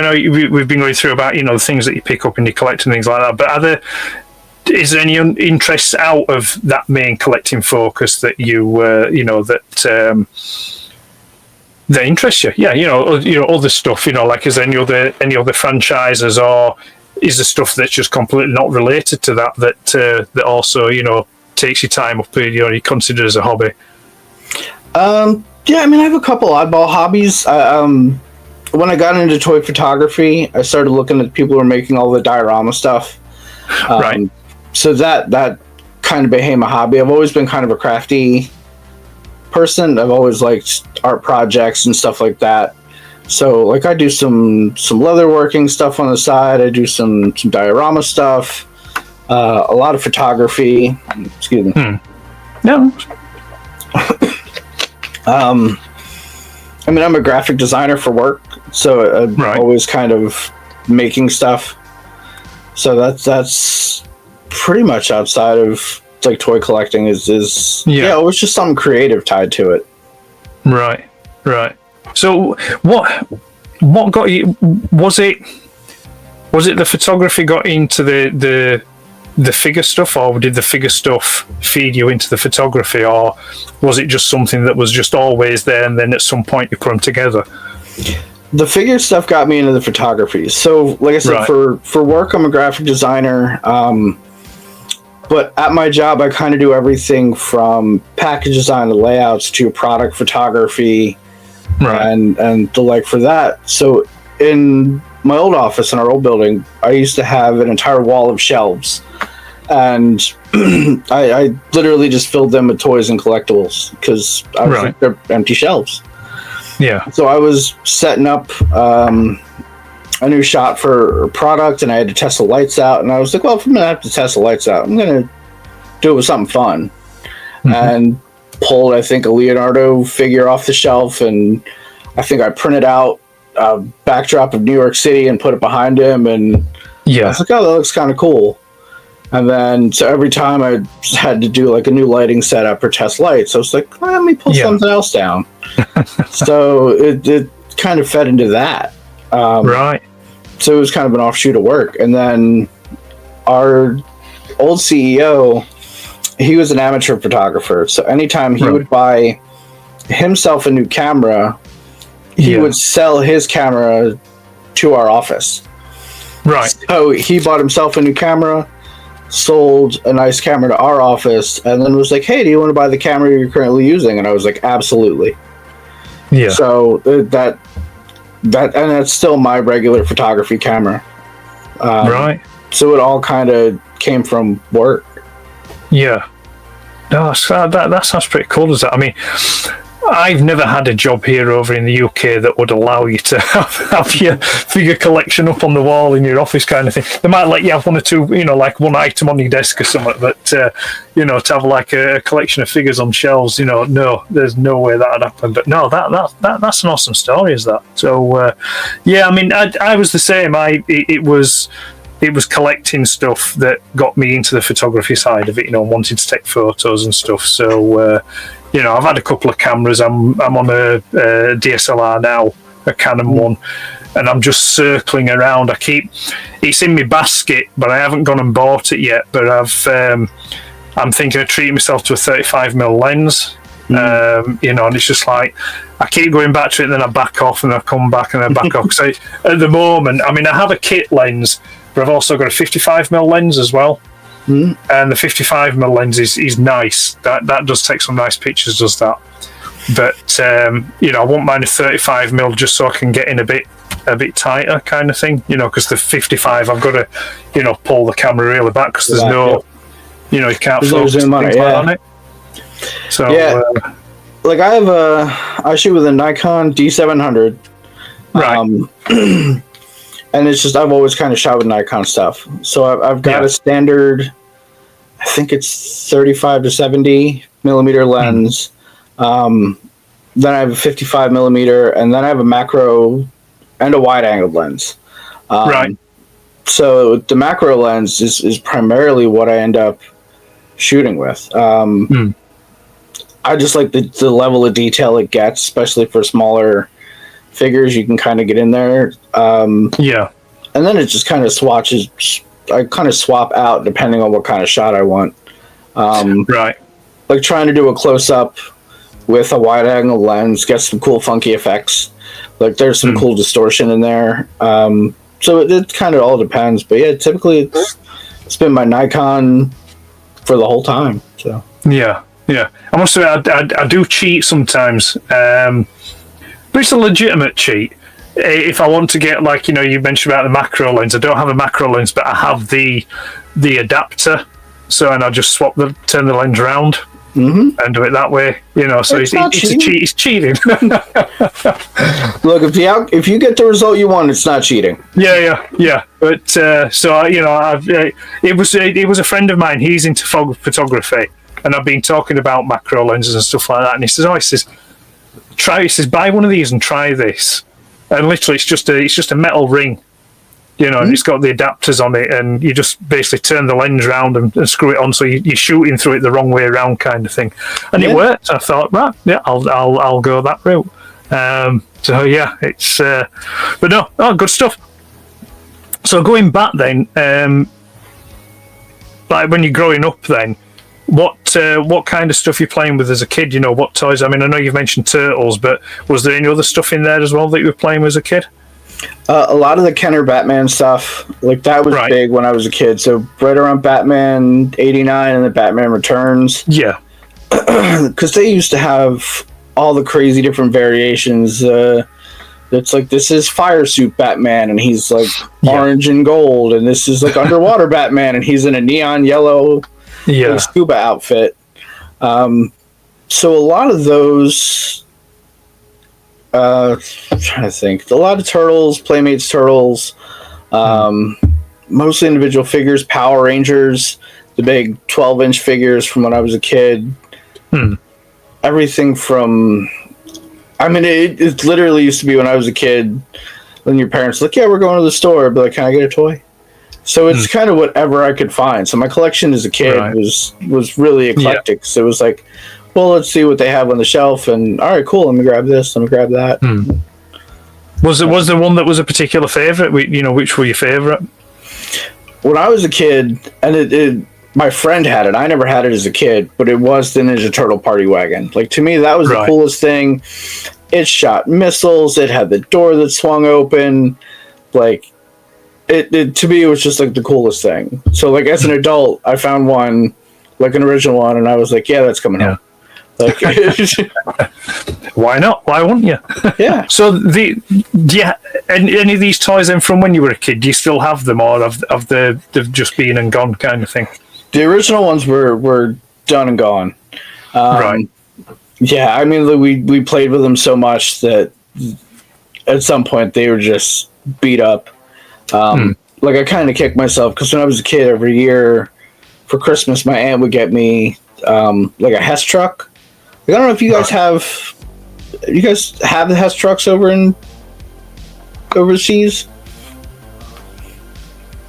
know we've been going through about the things that you pick up and you collect and things like that, but is there any interest out of that main collecting focus that that interests you? Other stuff, like, is there any other franchises, or is there stuff that's just completely not related to that also takes your time up, you consider as a hobby? I have a couple oddball hobbies. When I got into toy photography, I started looking at people who were making all the diorama stuff. So that kind of became a hobby. I've always been kind of a crafty person. I've always liked art projects and stuff like that. So, like, I do some leatherworking stuff on the side. I do some diorama stuff. A lot of photography. Excuse me. No. I'm a graphic designer for work, so I'm Right. always kind of making stuff. So that's pretty much outside of like toy collecting is Yeah. it was just something creative tied to it. Right. So what got you? Was it the photography got into the figure stuff, or did the figure stuff feed you into the photography, or was it just something that was just always there and then at some point you put them together? The figure stuff got me into the photography. So, like I said, Right. for work, I'm a graphic designer. But at my job, I kind of do everything from package design to layouts to product photography Right. and the like for that. So, in my old office in our old building, I used to have an entire wall of shelves. And I literally just filled them with toys and collectibles because I was Right. like, they're empty shelves. Yeah. So I was setting up a new shot for a product, and I had to test the lights out. And I was like, well, if I'm going to have to test the lights out, I'm going to do it with something fun. And pulled, I think, a Leonardo figure off the shelf. And I think I printed out a backdrop of New York City and put it behind him. And I Yeah. was like, oh, that looks kind of cool. And then, so every time I had to do like a new lighting setup or test lights, I was like, well, let me pull Yeah. something else down. So it kind of fed into that. Right. So it was kind of an offshoot of work. And then our old CEO, he was an amateur photographer. So anytime he Right. would buy himself a new camera, he Yeah. would sell his camera to our office. Right. So he bought himself a new camera, sold a nice camera to our office, and then was like, hey, do you want to buy the camera you're currently using? And I was like, absolutely. Yeah. So that and that's still my regular photography camera. Right. So it all kind of came from work. Yeah. No, that sounds pretty cool, does that? I mean, I've never had a job here over in the UK that would allow you to have your figure collection up on the wall in your office kind of thing. They might let you have one or two, like one item on your desk or something, but, to have like a collection of figures on shelves, no, there's no way that would happen. But no, that's an awesome story, is that? So, yeah, I mean, I was the same. It was collecting stuff that got me into the photography side of it, wanting to take photos and stuff. So, I've had a couple of cameras. I'm on a DSLR now, a Canon one, and I'm just circling around. It's in my basket, but I haven't gone and bought it yet. But I'm thinking of treating myself to a 35mm lens. And it's just like I keep going back to it, and then I back off, and I come back, and I back off. So at the moment, I mean, I have a kit lens, but I've also got a 55mm lens as well. And the 55mm lens is nice. That does take some nice pictures, does that? But I won't mind a 35mm just so I can get in a bit tighter, kind of thing. Because the 55, I've got to pull the camera really back because there's no, you can't There's no focus zoom on things it, like yeah. on it. So Yeah. Like I shoot with a Nikon D700. right, And it's just, I've always kind of shot with Nikon stuff. So I've got Yeah. a standard, I think it's 35 to 70 millimeter lens. Then I have a 55 millimeter, and then I have a macro and a wide angled lens. right, So the macro lens is primarily what I end up shooting with. I just like the level of detail it gets, especially for smaller figures. You can kind of get in there. yeah, And then it just kind of swatches. I kind of swap out depending on what kind of shot I want. right, Like trying to do a close up with a wide angle lens gets some cool funky effects. Like there's some cool distortion in there. So it kind of all depends. But yeah, typically it's been my Nikon for the whole time. So yeah. I must admit, I do cheat sometimes, but it's a legitimate cheat. If I want to get, like, you mentioned about the macro lens, I don't have a macro lens, but I have the adapter. So, and I just turn the lens around and do it that way. So It's it's not a cheat. It's cheating. look, if you get the result you want, it's not cheating. Yeah. But it was a friend of mine. He's into photography, and I've been talking about macro lenses and stuff like that. And he says, buy one of these and try this. and literally it's just a metal ring, and it's got the adapters on it, and you just basically turn the lens around and screw it on, so you're shooting through it the wrong way around, kind of thing, and it worked. I thought, right, yeah, I'll go that route. So yeah, it's but no, good stuff. So going back then, like when you're growing up, then what kind of stuff you're playing with as a kid? What toys? I mean, I know you've mentioned Turtles, but was there any other stuff in there as well that you were playing with as a kid? A lot of the Kenner Batman stuff, like that was big when I was a kid. So right around Batman '89 and the Batman Returns. Yeah, because they used to have all the crazy different variations. It's like, this is Fire Suit Batman, and he's like orange and gold, and this is like Underwater Batman, and he's in a neon yellow scuba outfit. So a lot of those, I'm trying to think, a lot of Turtles, Playmates Turtles, mostly individual figures, Power Rangers, the big 12-inch figures from when I was a kid. Everything from, I mean, it literally used to be when I was a kid, when your parents were like, yeah, we're going to the store, I'd be like, can I get a toy? So it's kind of whatever I could find. So my collection as a kid was really eclectic. So it was like, well, let's see what they have on the shelf, and all right, cool, let me grab this, let me grab that. Was there one that was a particular favourite? Which were your favourite? When I was a kid, and my friend had it. I never had it as a kid, but it was the Ninja Turtle Party Wagon. Like, to me, that was the coolest thing. It shot missiles. It had the door that swung open. Like, it to me, it was just like the coolest thing. So, like, as an adult, I found one, like an original one, and I was like, yeah, that's coming home. Like, why not? Why wouldn't you? Yeah. So any of these toys then from when you were a kid, do you still have them, or have they've just been and gone, kind of thing? The original ones were done and gone. Yeah, I mean, we played with them so much that at some point they were just beat up. Like, I kind of kicked myself because when I was a kid, every year for Christmas, my aunt would get me like a Hess truck. Like, I don't know if you guys have. You guys have the Hess trucks overseas?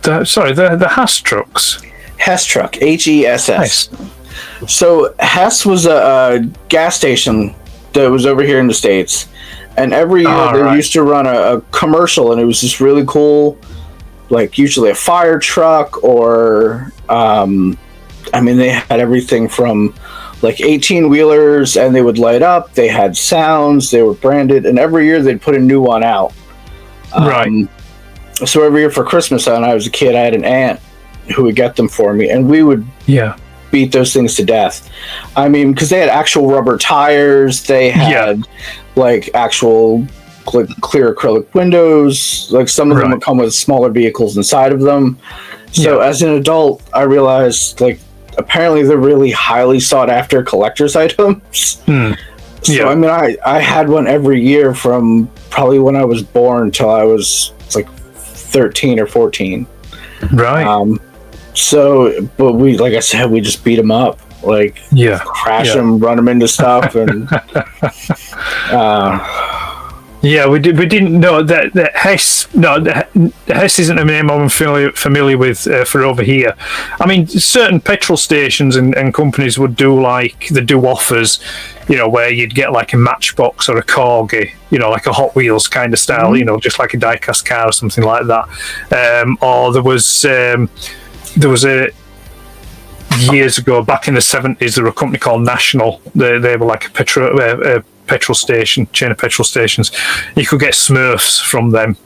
The Hess trucks. Hess truck, HESS. Nice. So Hess was a gas station that was over here in the States, and every year they used to run a commercial, and it was this really cool, like usually a fire truck, or I mean, they had everything from like 18-wheelers, and they would light up, they had sounds, they were branded, and every year they'd put a new one out. So every year for Christmas, when I was a kid, I had an aunt who would get them for me, and we would beat those things to death. I mean, because they had actual rubber tires, they had like actual clear acrylic windows, like some of them would come with smaller vehicles inside of them. So as an adult, I realized, like, apparently they're really highly sought after collector's items. So I mean, I had one every year from probably when I was born till I was like 13 or 14. So, but we, like I said, we just beat them up, like crash them, run them into stuff, and we didn't know that Hess. No, Hess isn't a name I'm familiar with for over here. I mean, certain petrol stations and companies would do offers, where you'd get like a Matchbox or a Corgi, like a Hot Wheels kind of style, just like a die-cast car or something like that. Or there was a years ago, back in the 70s, there were a company called National. They were like a petrol station, chain of petrol stations. You could get Smurfs from them,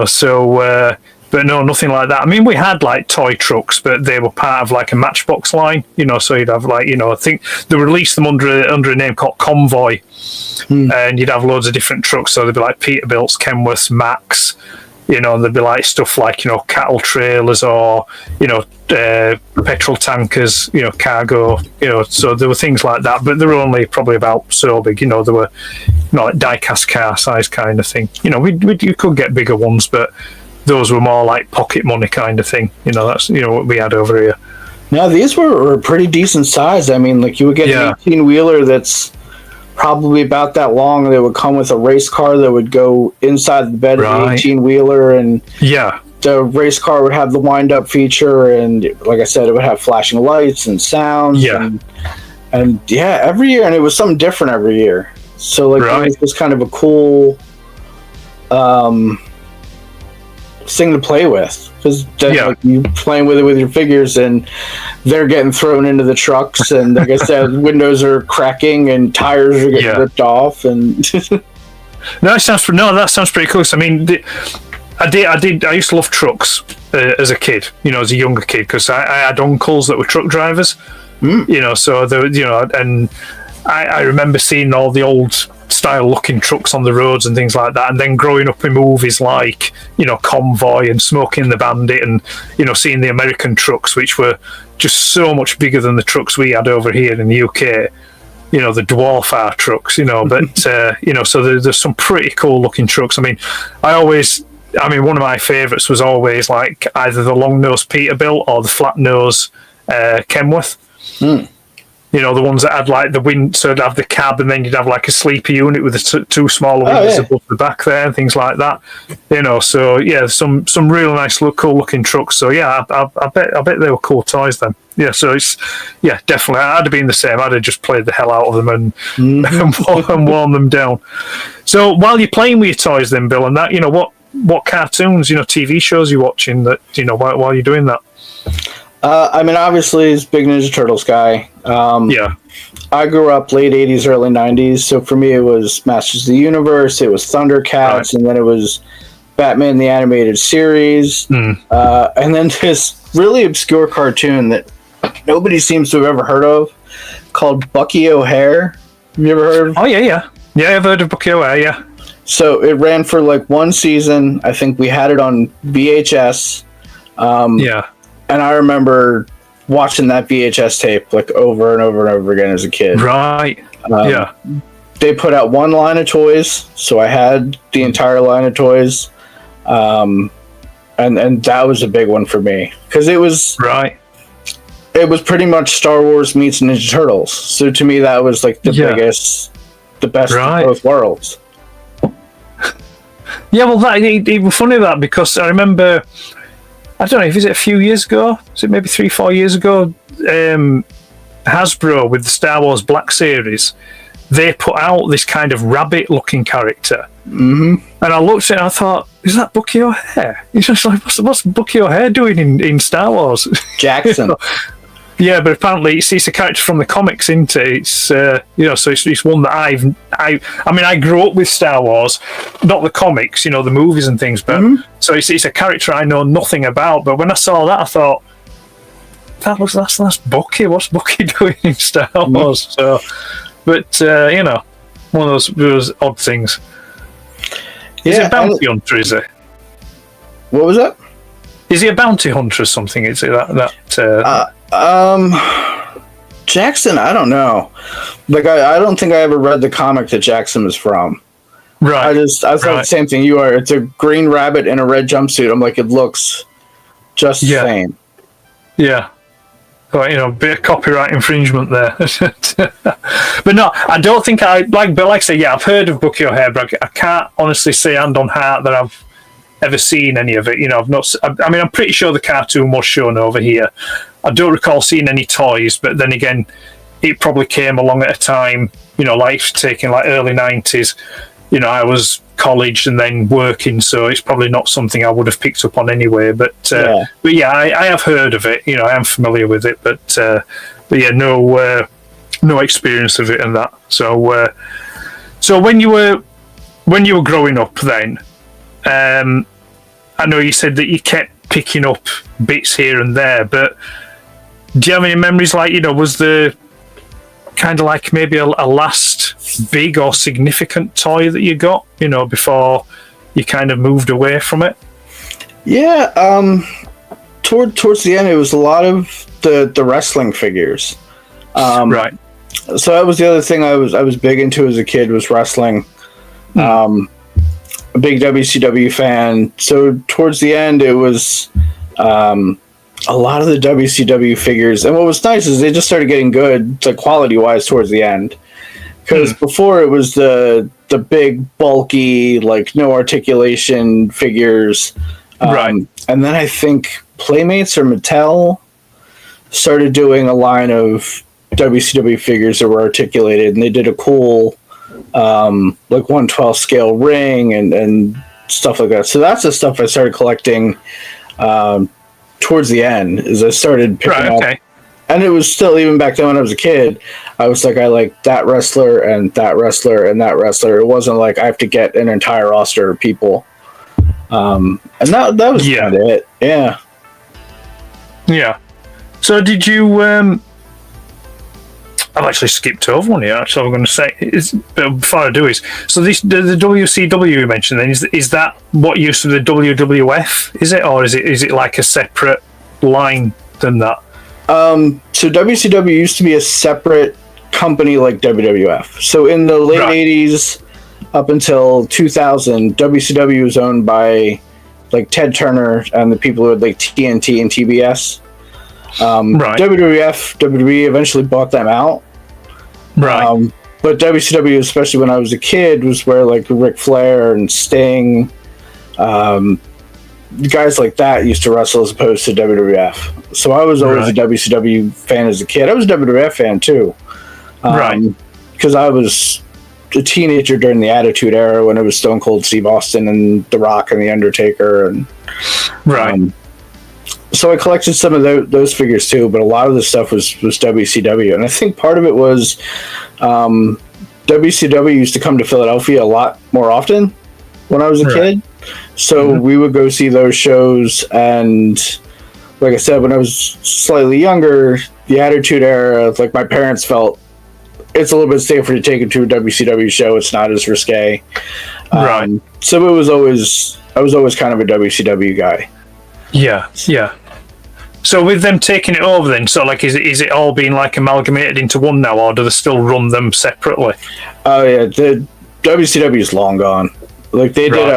so but no, nothing like that. I mean, we had like toy trucks, but they were part of like a Matchbox line, so you'd have like, I think they released them under a name called Convoy, and you'd have loads of different trucks. So they'd be like Peterbilt's, Kenworth's, Max, and there'd be like stuff like, cattle trailers, or, petrol tankers, cargo, so there were things like that, but they were only probably about so big, they were like die-cast car size kind of thing. You could get bigger ones, but those were more like pocket money kind of thing. That's, what we had over here. Now, these were pretty decent size. I mean, like, you would get an 18-wheeler that's probably about that long. They would come with a race car that would go inside the bed of the Right. 18-wheeler, and Yeah. the race car would have the wind-up feature, and like I said, it would have flashing lights and sounds. Yeah. And yeah, every year, and it was something different every year. So like Right. it was just kind of a cool thing to play with, because Yeah. like, you playing with it with your figures, and they're getting thrown into the trucks, and like I said, windows are cracking and tires are getting Yeah. ripped off, and That sounds pretty cool. So, I mean, I used to love trucks as a kid. You know, as a younger kid, because I had uncles that were truck drivers. You know, so and I remember seeing all the old style looking trucks on the roads and things like that, and then growing up in movies like, you know, Convoy and Smoking the Bandit, and, you know, seeing the American trucks, which were just so much bigger than the trucks we had over here in the UK. You know, the dwarf R trucks, you know, but you know, so there's some pretty cool looking trucks. I mean, one of my favourites was always like either the long nose Peterbilt or the flat nose Kenworth. You know, the ones that had like the wind, so it'd have the cab, and then you'd have like a sleeper unit with the two smaller windows above the back there and things like that. You know, so yeah, some real nice, cool looking trucks. So yeah, I bet they were cool toys then. Yeah, so it's definitely. I'd have been the same. I'd have just played the hell out of them and and worn them down. So while you're playing with your toys, then Bill, and that, you know, what cartoons, you know, TV shows you're watching that, you know, while you're doing that. I mean, obviously, it's big Ninja Turtles guy. Yeah. I grew up late 80s, early 90s, so for me it was Masters of the Universe, it was Thundercats, Right. and then it was Batman the Animated Series, and then this really obscure cartoon that nobody seems to have ever heard of called Bucky O'Hare. Have you ever heard of? Oh yeah. Yeah, I've heard of Bucky O'Hare, yeah. So it ran for like one season. I think we had it on VHS. Yeah. And I remember watching that VHS tape like over and over and over again as a kid. Right. Yeah. They put out one line of toys, so I had the entire line of toys. And that was a big one for me, because it was Right. pretty much Star Wars meets Ninja Turtles. So to me, that was like the best Right. of both worlds. Yeah, well, it was funny that, because I remember, I don't know, is it a few years ago? Is it maybe 3-4 years ago? Hasbro, with the Star Wars Black Series, they put out this kind of rabbit-looking character. Mm-hmm. And I looked at it and I thought, is that Bucky O'Hare? He's just like, what's Bucky O'Hare doing in Star Wars? Jackson. Yeah, but apparently it's a character from the comics, isn't it? It's you know, so it's one that I grew up with Star Wars, not the comics, you know, the movies and things, but so it's a character I know nothing about. But when I saw that, I thought, that's Bucky. What's Bucky doing in Star Wars? So, but you know, one of those odd things. Is he a bounty hunter? Is he? What was that? Is he a bounty hunter or something? Is it that? Jackson, I don't know. Like, I don't think I ever read the comic that Jackson was from. Right. I thought the same thing you are. It's a green rabbit in a red jumpsuit. I'm like, it looks just the same. Yeah. Well, you know, bit of copyright infringement there. But no, I don't think but like I say, yeah, I've heard of Bucky O'Hare, but I can't honestly say hand on heart that I've ever seen any of it. You know, I'm pretty sure the cartoon was shown over here. I don't recall seeing any toys, but then again, it probably came along at a time, you know, like taking like early 90s. You know, I was college and then working, so it's probably not something I would have picked up on anyway. But yeah, I have heard of it. You know, I am familiar with it, but yeah, no experience of it and that. So so when you were growing up, then I know you said that you kept picking up bits here and there, but do you have any memories? Like, you know, was there kind of like maybe a last big or significant toy that you got, you know, before you kind of moved away from it? Yeah, towards the end, it was a lot of the wrestling figures. Right. So that was the other thing I was big into as a kid, was wrestling. A big WCW fan. So towards the end, it was a lot of the WCW figures. And what was nice is they just started getting good, like quality wise, towards the end. Because before it was the big, bulky, like no articulation figures. Right. And then I think Playmates or Mattel started doing a line of WCW figures that were articulated, and they did a cool like 1/12 scale ring and stuff like that. So that's the stuff I started collecting towards the end, as I started picking up. And it was still, even back then when I was a kid, I was like, I like that wrestler and that wrestler and that wrestler. It wasn't like I have to get an entire roster of people. And that was kind of it. Yeah. Yeah. So did you... I've actually skipped over one here. Actually, I'm going to say before I do is so the WCW you mentioned. Then is that what used to be the WWF? Is it, or is it like a separate line than that? So WCW used to be a separate company like WWF. So in the late 80s up until 2000, WCW was owned by like Ted Turner and the people who had like TNT and TBS. WWF, WWE eventually bought them out. Right. But WCW, especially when I was a kid, was where like Ric Flair and Sting, guys like that used to wrestle as opposed to WWF. So I was always a WCW fan as a kid. I was a WWF fan too. Because I was a teenager during the Attitude Era when it was Stone Cold Steve Austin and The Rock and The Undertaker. And so I collected some of those figures too, but a lot of the stuff was WCW. And I think part of it was WCW used to come to Philadelphia a lot more often when I was a kid. So we would go see those shows. And like I said, when I was slightly younger, the Attitude Era, like my parents felt it's a little bit safer to take it to a WCW show. It's not as risque. So I was always kind of a WCW guy. Yeah. So with them taking it over then, so like is it all being like amalgamated into one now, or do they still run them separately? Oh yeah, the WCW is long gone. Like they did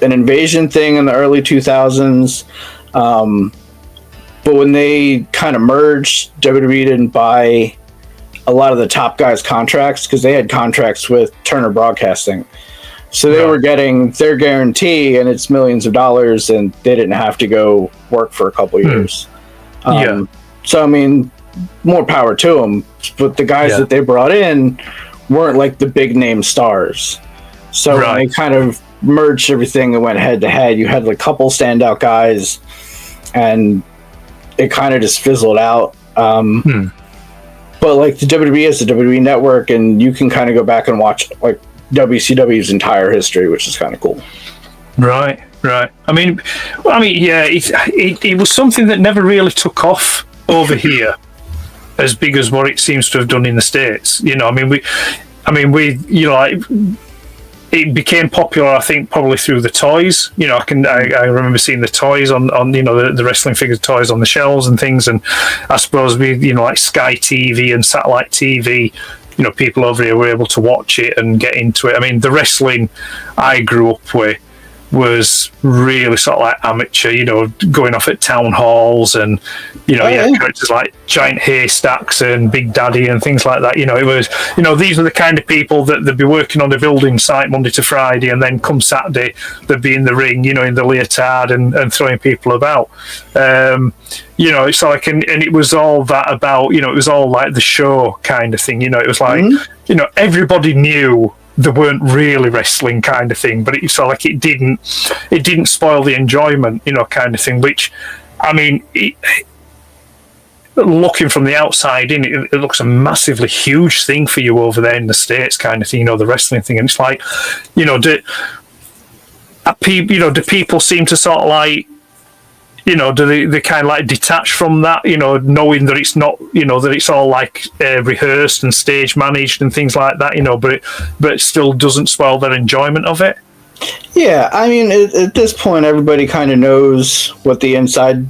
an Invasion thing in the early 2000s, but when they kind of merged, WWE didn't buy a lot of the top guys' contracts because they had contracts with Turner Broadcasting. So they were getting their guarantee, and it's millions of dollars, and they didn't have to go work for a couple years. So, I mean, more power to them. But the guys that they brought in weren't like the big name stars. So when they kind of merged everything and went head to head, you had a couple standout guys, and it kind of just fizzled out. But like the WWE is the WWE network, and you can kind of go back and watch like WCW's entire history, which is kind of cool. Right. I mean, yeah, it was something that never really took off over here as big as what it seems to have done in the States. You know, we you know, like, it became popular, I think, probably through the toys. You know, I remember seeing the toys on you know, the wrestling figure toys on the shelves and things, and I suppose with, you know, like Sky TV and satellite TV, you know, people over here were able to watch it and get into it. I mean, the wrestling I grew up with was really sort of like amateur, you know, going off at town halls, and, you know, characters like Giant Haystacks and Big Daddy and things like that. You know, it was, you know, these were the kind of people that they'd be working on the building site Monday to Friday, and then come Saturday they'd be in the ring, you know, in the leotard and throwing people about. You know, it's like, and it was all that about, you know, it was all like the show kind of thing. You know, it was like, you know, everybody knew they weren't really wrestling kind of thing, but it's like it didn't spoil the enjoyment, you know, kind of thing. Which, I mean, looking from the outside in, it looks a massively huge thing for you over there in the States, kind of thing. You know, the wrestling thing, and it's like, you know, do people seem to sort of like, you know, do they kind of like detach from that, you know, knowing that it's not, you know, that it's all like rehearsed and stage managed and things like that, you know, but it still doesn't spoil their enjoyment of it. Yeah, I mean, at this point, everybody kind of knows what the inside.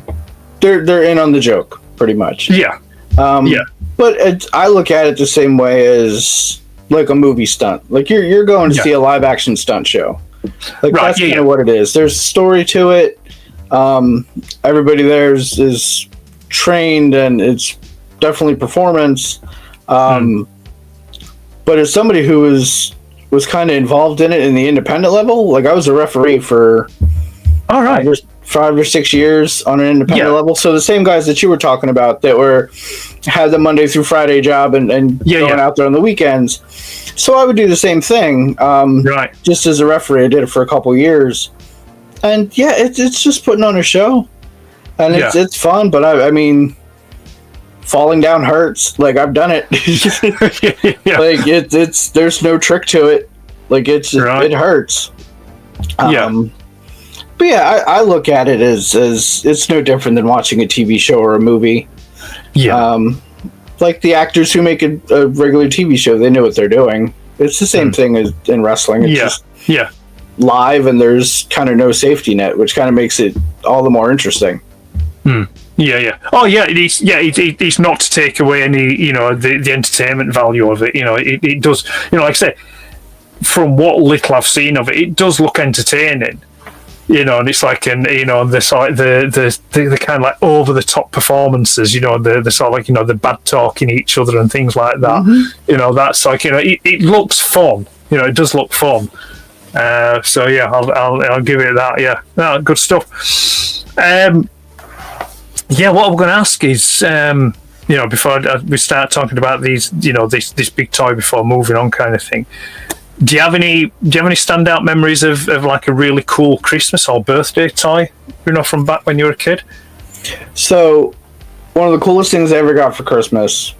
They're in on the joke, pretty much. Yeah. But I look at it the same way as like a movie stunt. Like you're going to see a live action stunt show. Like that's kind of what it is. There's a story to it. Everybody there is trained, and it's definitely performance. But as somebody who was kind of involved in it in the independent level, like I was a referee for All right. 5 or 6 years on an independent level. So the same guys that you were talking about that had the Monday through Friday job and going out there on the weekends. So I would do the same thing. Right. Just as a referee, I did it for a couple of years. And yeah, it's just putting on a show. And it's fun, but I mean, falling down hurts. Like I've done it. Like it's there's no trick to it. Like it hurts. But yeah, I look at it as it's no different than watching a TV show or a movie. Yeah. Like the actors who make a regular TV show, they know what they're doing. It's the same thing as in wrestling. It's just live, and there's kind of no safety net, which kind of makes it all the more interesting. Yeah. Oh, yeah. It's not to take away any, the entertainment value of it. It does. Like I say, from what little I've seen of it, it does look entertaining. And it's like, the sort of the kind of like over the top performances. The sort of like the bad talking each other and things like that. Mm-hmm. That's like it looks fun. It does look fun. So yeah, I'll give it that. Yeah, good stuff. Yeah, what I'm going to ask is, before we start talking about these, this big toy before moving on, kind of thing. Do you have any standout memories of like a really cool Christmas or birthday toy, from back when you were a kid? So, one of the coolest things I ever got for Christmas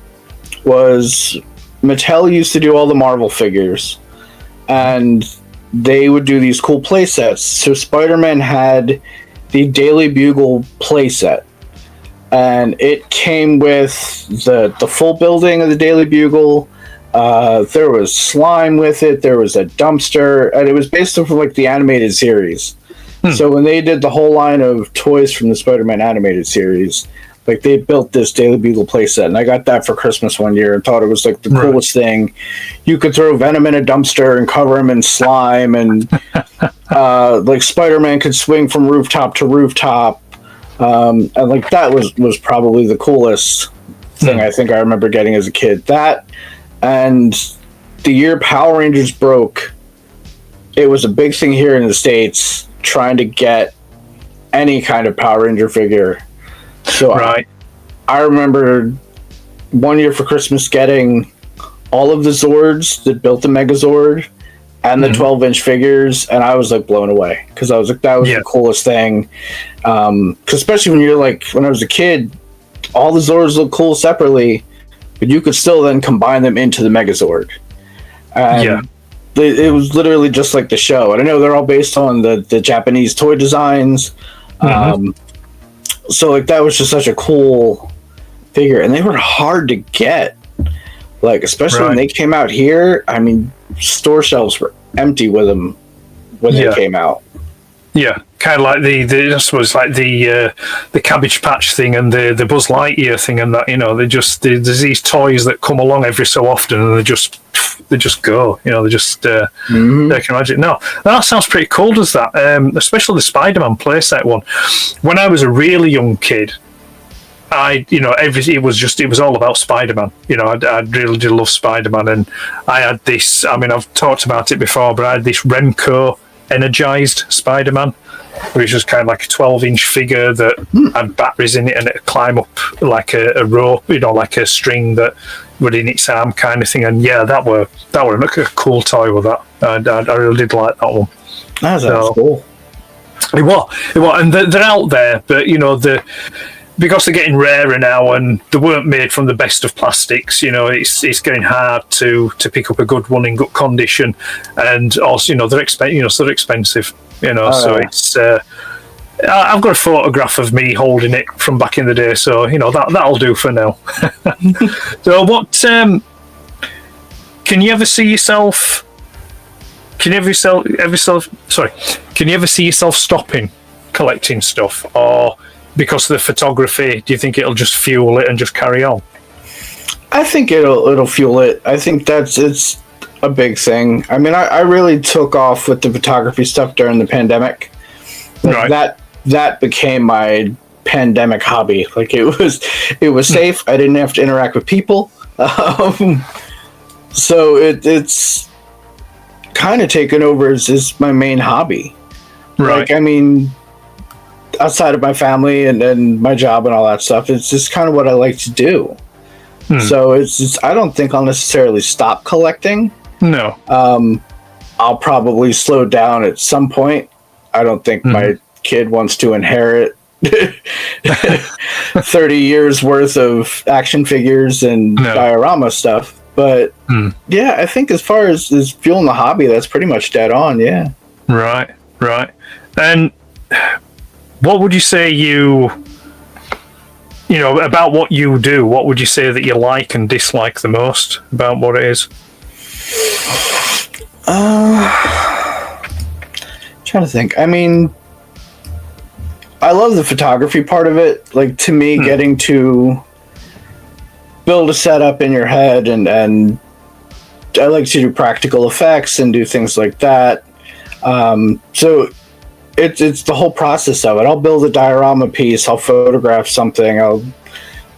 was Mattel used to do all the Marvel figures, and they would do these cool play sets. So Spider-Man had the Daily Bugle play set, and it came with the full building of the Daily Bugle. There was slime with it. There was a dumpster, and it was based off of like the animated series. So when they did the whole line of toys from the Spider-Man animated series, like they built this Daily Bugle playset, and I got that for Christmas one year and thought it was like the coolest thing. You could throw Venom in a dumpster and cover him in slime, and like Spider-Man could swing from rooftop to rooftop, and like that was probably the coolest thing I think I remember getting as a kid. That. And the year Power Rangers broke, it was a big thing here in the States trying to get any kind of Power Ranger figure. So I remember one year for Christmas getting all of the Zords that built the Megazord and the 12-inch figures, and I was like blown away because I was like, that was the coolest thing. 'Cause especially when you're like, when I was a kid, all the Zords look cool separately, but you could still then combine them into the Megazord. And it was literally just like the show. And I know they're all based on the Japanese toy designs. So like that was just such a cool figure. And they were hard to get. Like, especially when they came out here, I mean, store shelves were empty with them when they came out. Yeah, kind of like I suppose like the Cabbage Patch thing and the Buzz Lightyear thing, and that there's these toys that come along every so often, and they just go, they just they can imagine. No, that sounds pretty cool. Does that? Especially the Spider-Man playset one. When I was a really young kid, it was all about Spider-Man. I really did love Spider-Man, and I had this. I mean, I've talked about it before, but I had this Remco energized Spider-Man, which was kind of like a 12-inch figure that had batteries in it, and it'd climb up like a rope, like a string that would in its arm kind of thing. And yeah, that were like a cool toy with that. I really did like that one. That's cool. It was, and they're out there, but because they're getting rarer now, and they weren't made from the best of plastics, it's getting hard to pick up a good one in good condition, and also they're expensive, so it's I've got a photograph of me holding it from back in the day, so that'll do for now. So what can you ever see yourself stopping collecting stuff, or because of the photography, do you think it'll just fuel it and just carry on? I think it'll fuel it. I think it's a big thing. I mean, I really took off with the photography stuff during the pandemic. That became my pandemic hobby. Like it was safe. I didn't have to interact with people. So it's kind of taken over as my main hobby. Right. Like, I mean, outside of my family and my job and all that stuff, it's just kind of what I like to do. So I don't think I'll necessarily stop collecting. No. I'll probably slow down at some point. I don't think my kid wants to inherit 30 years worth of action figures and diorama stuff. But yeah, I think as far as fueling the hobby, that's pretty much dead on. Yeah. Right. And what would you say about what you do? What would you say that you like and dislike the most about what it is? Trying to think. I mean, I love the photography part of it. Like, to me, getting to build a setup in your head, and I like to do practical effects and do things like that. So it's the whole process of it. I'll build a diorama piece. I'll photograph something.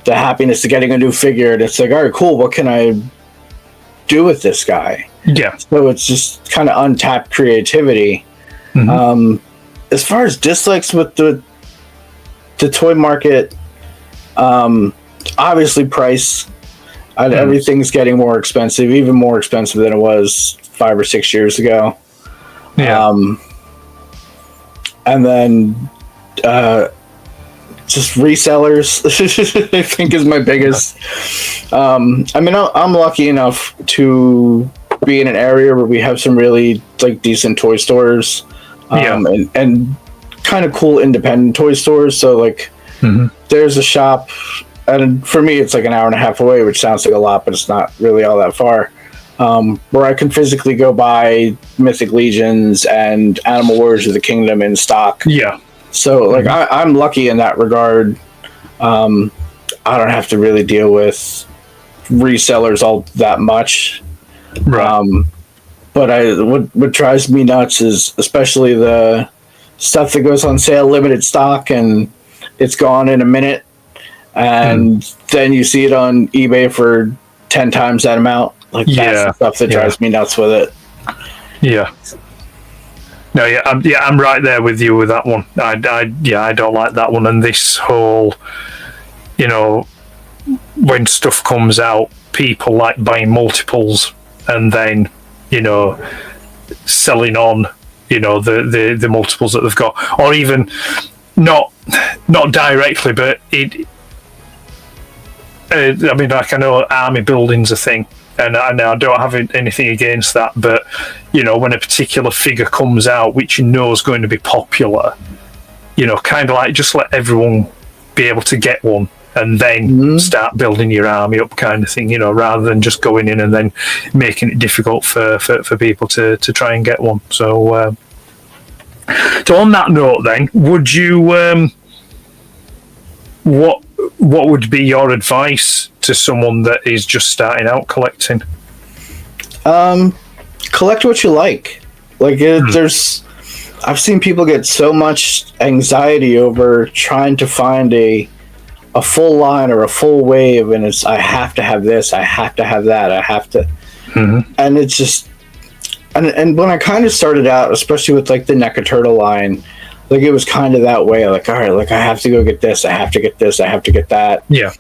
The happiness of getting a new figure, and it's like, all right, cool. What can I do with this guy? Yeah. So it's just kind of untapped creativity. As far as dislikes with the toy market, obviously price. Everything's getting more expensive, even more expensive than it was 5 or 6 years ago. Yeah. And then just resellers, I think, is my biggest. I mean, I'm lucky enough to be in an area where we have some really decent toy stores, and kind of cool independent toy stores. So there's a shop, and for me, it's like an hour and a half away, which sounds like a lot, but it's not really all that far. Where I can physically go buy Mythic Legions and Animal Warriors of the Kingdom in stock. Yeah. So I'm lucky in that regard. I don't have to really deal with resellers all that much. Right. But what drives me nuts is especially the stuff that goes on sale, limited stock, and it's gone in a minute, and then you see it on eBay for 10 times that amount. That's the stuff that drives me nuts with it. Yeah. No, I'm right there with you with that one. I don't like that one. And this whole, when stuff comes out, people like buying multiples and then, selling on, the multiples that they've got, or even not directly, but I know army building's a thing. And I don't have anything against that, but when a particular figure comes out which is going to be popular, kind of like just let everyone be able to get one and then start building your army up, kind of thing, rather than just going in and then making it difficult for people to try and get one. So on that note, then, would you what would be your advice to someone that is just starting out collecting? Collect what you like. I've seen people get so much anxiety over trying to find a full line or a full wave, and it's, I have to have this, I have to have that, I have to, and it's just, and when I kind of started out, especially with the NECA Turtle line, it was kind of that way. All right, I have to go get this, I have to get this, I have to get that. Yeah.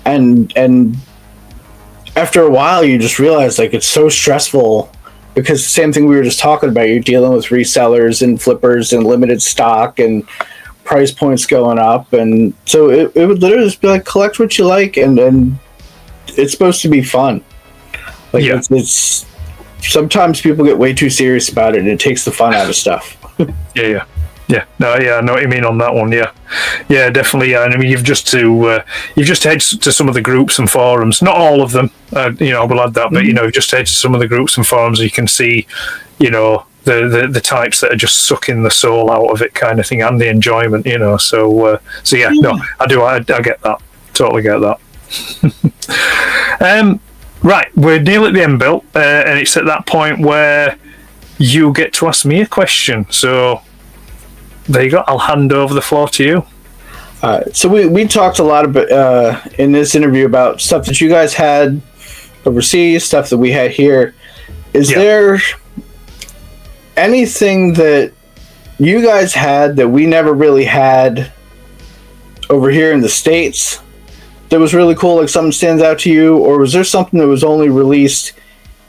And after a while, you just realize it's so stressful, because the same thing we were just talking about, you're dealing with resellers and flippers and limited stock and price points going up. And so it would literally just be collect what you like, and it's supposed to be fun. It's sometimes people get way too serious about it, and it takes the fun out of stuff. Yeah, no, I know what you mean on that one. Yeah, definitely. Yeah. And I mean, you've just head to some of the groups and forums. Not all of them, I will add that. But you've just head to some of the groups and forums, and you can see, the types that are just sucking the soul out of it, kind of thing, and the enjoyment. So yeah, no, I do. I get that. Totally get that. Right, we're nearly at the end, Bill, and it's at that point where you get to ask me a question. So. There you go. I'll hand over the floor to you. So we talked a lot about in this interview about stuff that you guys had overseas, stuff that we had here. Is Yeah. there anything that you guys had that we never really had over here in the States that was really cool, like something stands out to you? Or was there something that was only released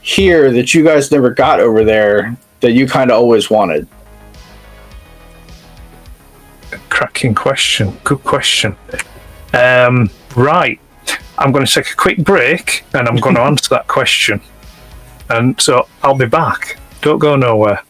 here that you guys never got over there that you kind of always wanted? Cracking question. Good question. Right. I'm going to take a quick break and I'm going to answer that question. And so I'll be back. Don't go nowhere.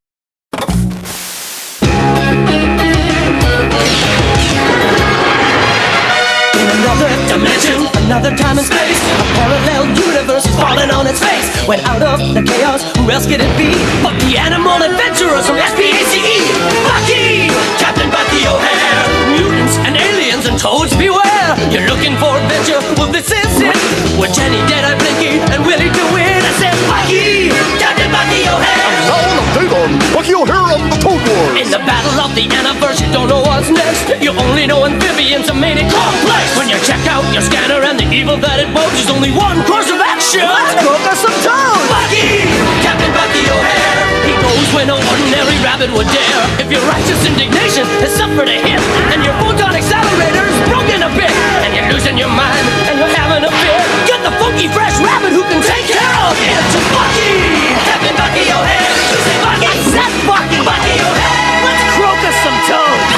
In another dimension, another time and space, a parallel universe is falling on its face. When out of the chaos, who else could it be but the animal adventurers from SPACE? Bucky! Captain Bucky O'Hare! Mutants and aliens and toads beware! You're looking for adventure? Well, this is it! With Jenny, Deadeye, Blinky, and Willie DeWitt. I said, Bucky! Captain Bucky O'Hare! Now an update on Bucky O'Hare and the Toad Wars. In the battle of the Anniverse, you don't know what's next. You only know amphibians are made it complex. When you check out your scanner and the evil that it woke, there's only one course of action. Let's cook us some toad! Bucky! Captain Bucky O'Hare! He goes where no ordinary rabbit would dare. If your righteous indignation has suffered a hit, and your photon accelerator is broken a bit, and you're losing your mind, and you're having a fit, get the funky fresh rabbit who can take care of it. To Bucky! Captain Bucky O'Hare! You say Bucky! I said Bucky! Bucky O'Hare! Let's croak us some toads!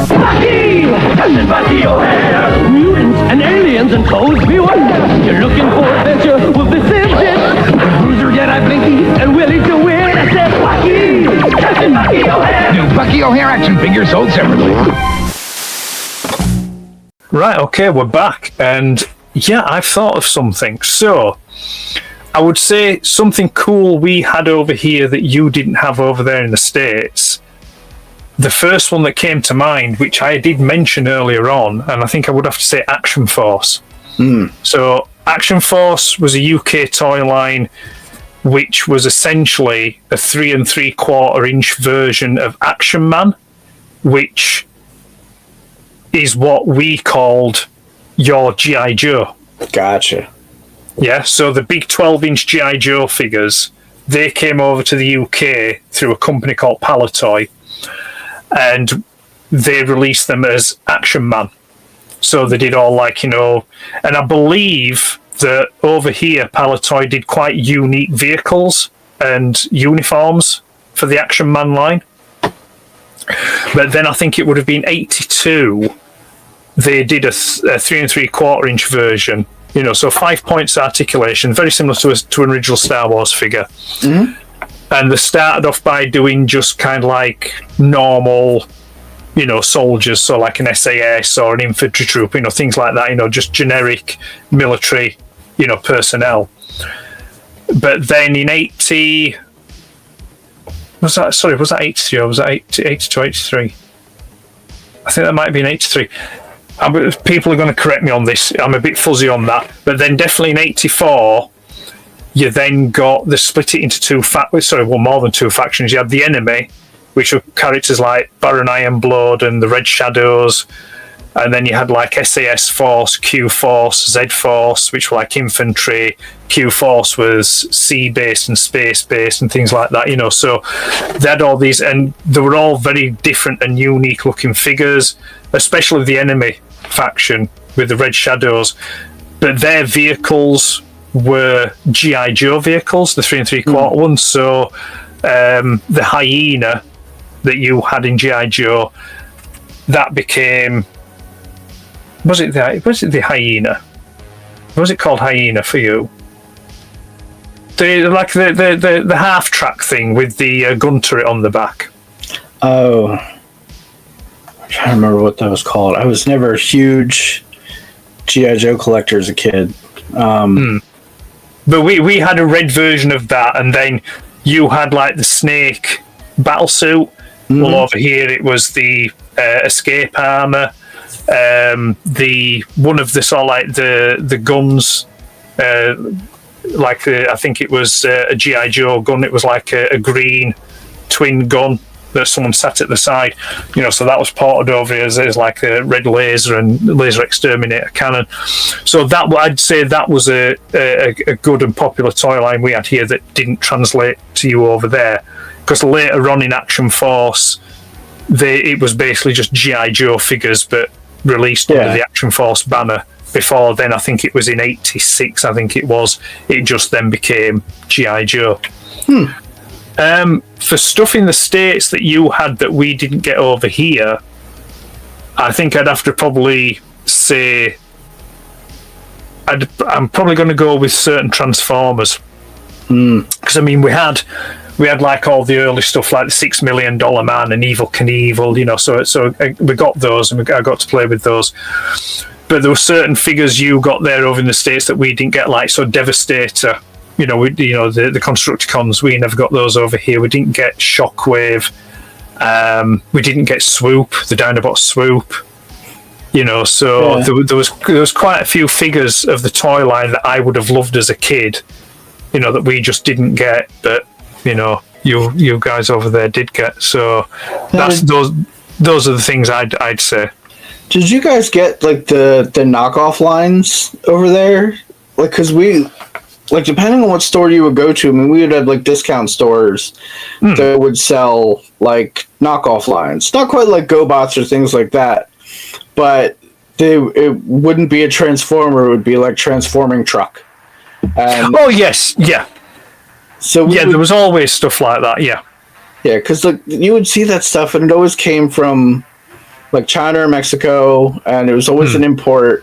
Bucky! Captain Bucky O'Hare! Mutants and aliens and toads beware! You're looking for adventure? Well, this is it! Bruiser, Deadeye, Blinky, and Willie DeWitt. I said Bucky! Captain Bucky O'Hare! New Bucky O'Hare action figures sold separately. Right, okay, we're back. And yeah, I've thought of something. So, I would say something cool we had over here that you didn't have over there in the States. The first one that came to mind, which I did mention earlier on, and I think I would have to say Action Force. So, Action Force was a UK toy line which was essentially a 3 3/4 inch version of Action Man, which is what we called your G.I. Joe. Gotcha. Yeah, so the big 12-inch G.I. Joe figures, they came over to the UK through a company called Palatoy, and they released them as Action Man. So they did all like, and I believe that over here, Palatoy did quite unique vehicles and uniforms for the Action Man line. But then I think it would have been 82, they did a 3 3/4 inch version. So 5 points articulation, very similar to an original Star Wars figure. Mm-hmm. And they started off by doing just kind of like normal, soldiers, so like an SAS or an infantry troop, things like that, just generic military, personnel. But then in 80, was that 83 or was that 82, 83? I think that might have been 83. People are going to correct me on this. I'm a bit fuzzy on that. But then definitely in 84, you then got the split it into more than two factions. You had the Enemy, which were characters like Baron Ironblood and the Red Shadows. And then you had like SAS Force, Q Force, Z Force, which were like infantry. Q Force was sea-based and space-based and things like that, So they had all these, and they were all very different and unique-looking figures, especially the Enemy faction with the Red Shadows. But their vehicles were G.I. Joe vehicles, the 3 3/4 ones. So the Hyena that you had in G.I. Joe, that became... Was it the Hyena? Was it called Hyena for you? The half track thing with the gun turret on the back. Oh, I'm trying to remember what that was called. I was never a huge G.I. Joe collector as a kid. But we had a red version of that, and then you had like the Snake battle suit. Mm-hmm. Well, over here it was the escape armor. The one of the sort of like the guns, I think it was a G.I. Joe gun. It was like a green twin gun that someone sat at the side, so that was ported over as like a red laser and laser exterminator cannon. So that, I'd say that was a good and popular toy line we had here that didn't translate to you over there, because later on in Action Force, it was basically just G.I. Joe figures, but released under the Action Force banner. Before then, I think it was in '86, it just then became G.I. Joe. For stuff in the States that you had that we didn't get over here, I think I'd have to probably say I'm probably going to go with certain Transformers. Because, I mean, we had like all the early stuff like the $6 Million Man and Evel Knievel, so we got those and I got to play with those. But there were certain figures you got there over in the States that we didn't get, like Devastator. The Constructicons, we never got those over here. We didn't get Shockwave. We didn't get Swoop, the Dinobot Swoop. So there was quite a few figures of the toy line that I would have loved as a kid, that we just didn't get, but you guys over there did get. So those are the things I'd say. Did you guys get like the knockoff lines over there? Like, because we, like, depending on what store you would go to, I mean, we would have like discount stores that would sell like knockoff lines. Not quite like GoBots or things like that, but it wouldn't be a Transformer. It would be like Transforming Truck. Oh yes, yeah. So there was always stuff like that. Yeah, because like you would see that stuff, and it always came from like China or Mexico, and it was always an import,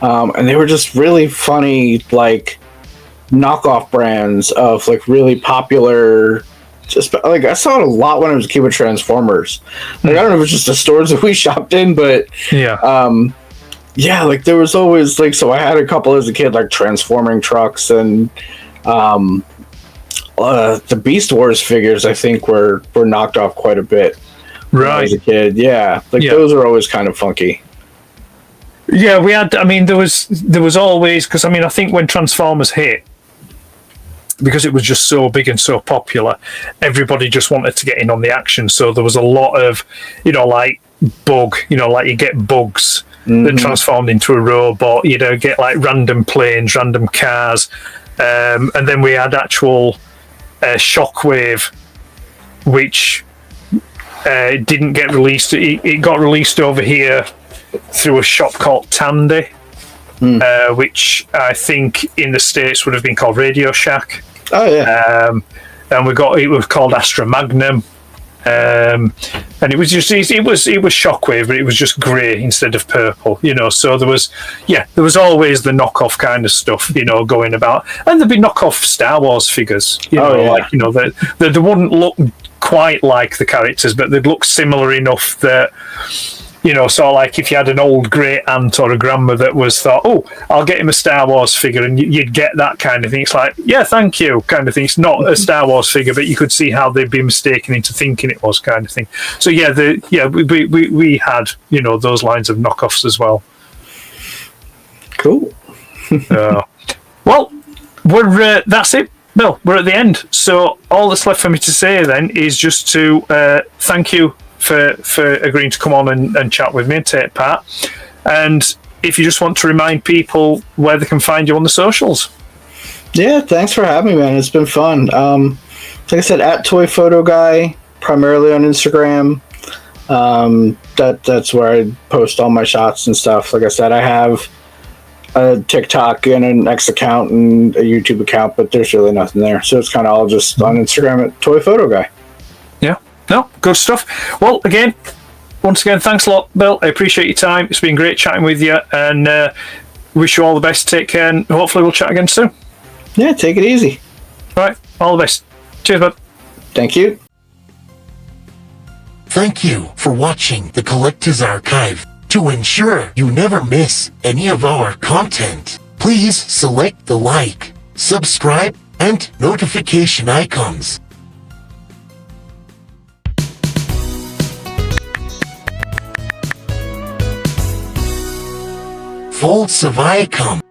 and they were just really funny, like knockoff brands of like really popular. Just like I saw it a lot when I was a kid with Transformers. Like I don't know if it was just the stores that we shopped in, but like there was always like, so I had a couple as a kid, like Transforming Trucks and the Beast Wars figures. I think were knocked off quite a bit. Right. As a kid, those are always kind of funky. Yeah, we had. I mean, there was always, because I mean, I think when Transformers hit, because it was just so big and so popular, everybody just wanted to get in on the action. So there was a lot of, like Bug, like you get Bugs that transformed into a robot. Get like random planes, random cars, and then we had actual Shockwave, which. Didn't get released. It got released over here through a shop called Tandy, which I think in the States would have been called Radio Shack. Oh yeah. And it was called Astra Magnum, and it was Shockwave, but it was just grey instead of purple. So there was always the knockoff kind of stuff, going about, and there'd be knockoff Star Wars figures. They wouldn't look quite like the characters, but they'd look similar enough that sort of like if you had an old great aunt or a grandma that was thought, I'll get him a Star Wars figure, and you'd get that kind of thing. It's like, yeah, thank you, kind of thing. It's not a Star Wars figure, but you could see how they'd be mistaken into thinking it was, kind of thing. So we had those lines of knockoffs as well. Cool. Well, that's it. Bill, we're at the end, so all that's left for me to say then is just to thank you for agreeing to come on and chat with me and take part. And if you just want to remind people where they can find you on the socials. Yeah, thanks for having me, man. It's been fun. Like I said, at Toy Photo Guy, primarily on Instagram. That's where I post all my shots and stuff. Like I said, I have a TikTok and an X account and a YouTube account, but there's really nothing there. So it's kind of all just on Instagram at Toy Photo Guy. Yeah. No, good stuff. Well, once again, thanks a lot, Bill. I appreciate your time. It's been great chatting with you, and wish you all the best. Take care, and hopefully we'll chat again soon. Yeah, take it easy. All right, all the best. Cheers, bud. Thank you. Thank you for watching the Collector's Archive. To ensure you never miss any of our content, please select the like, subscribe, and notification icons. Folds of Viacom.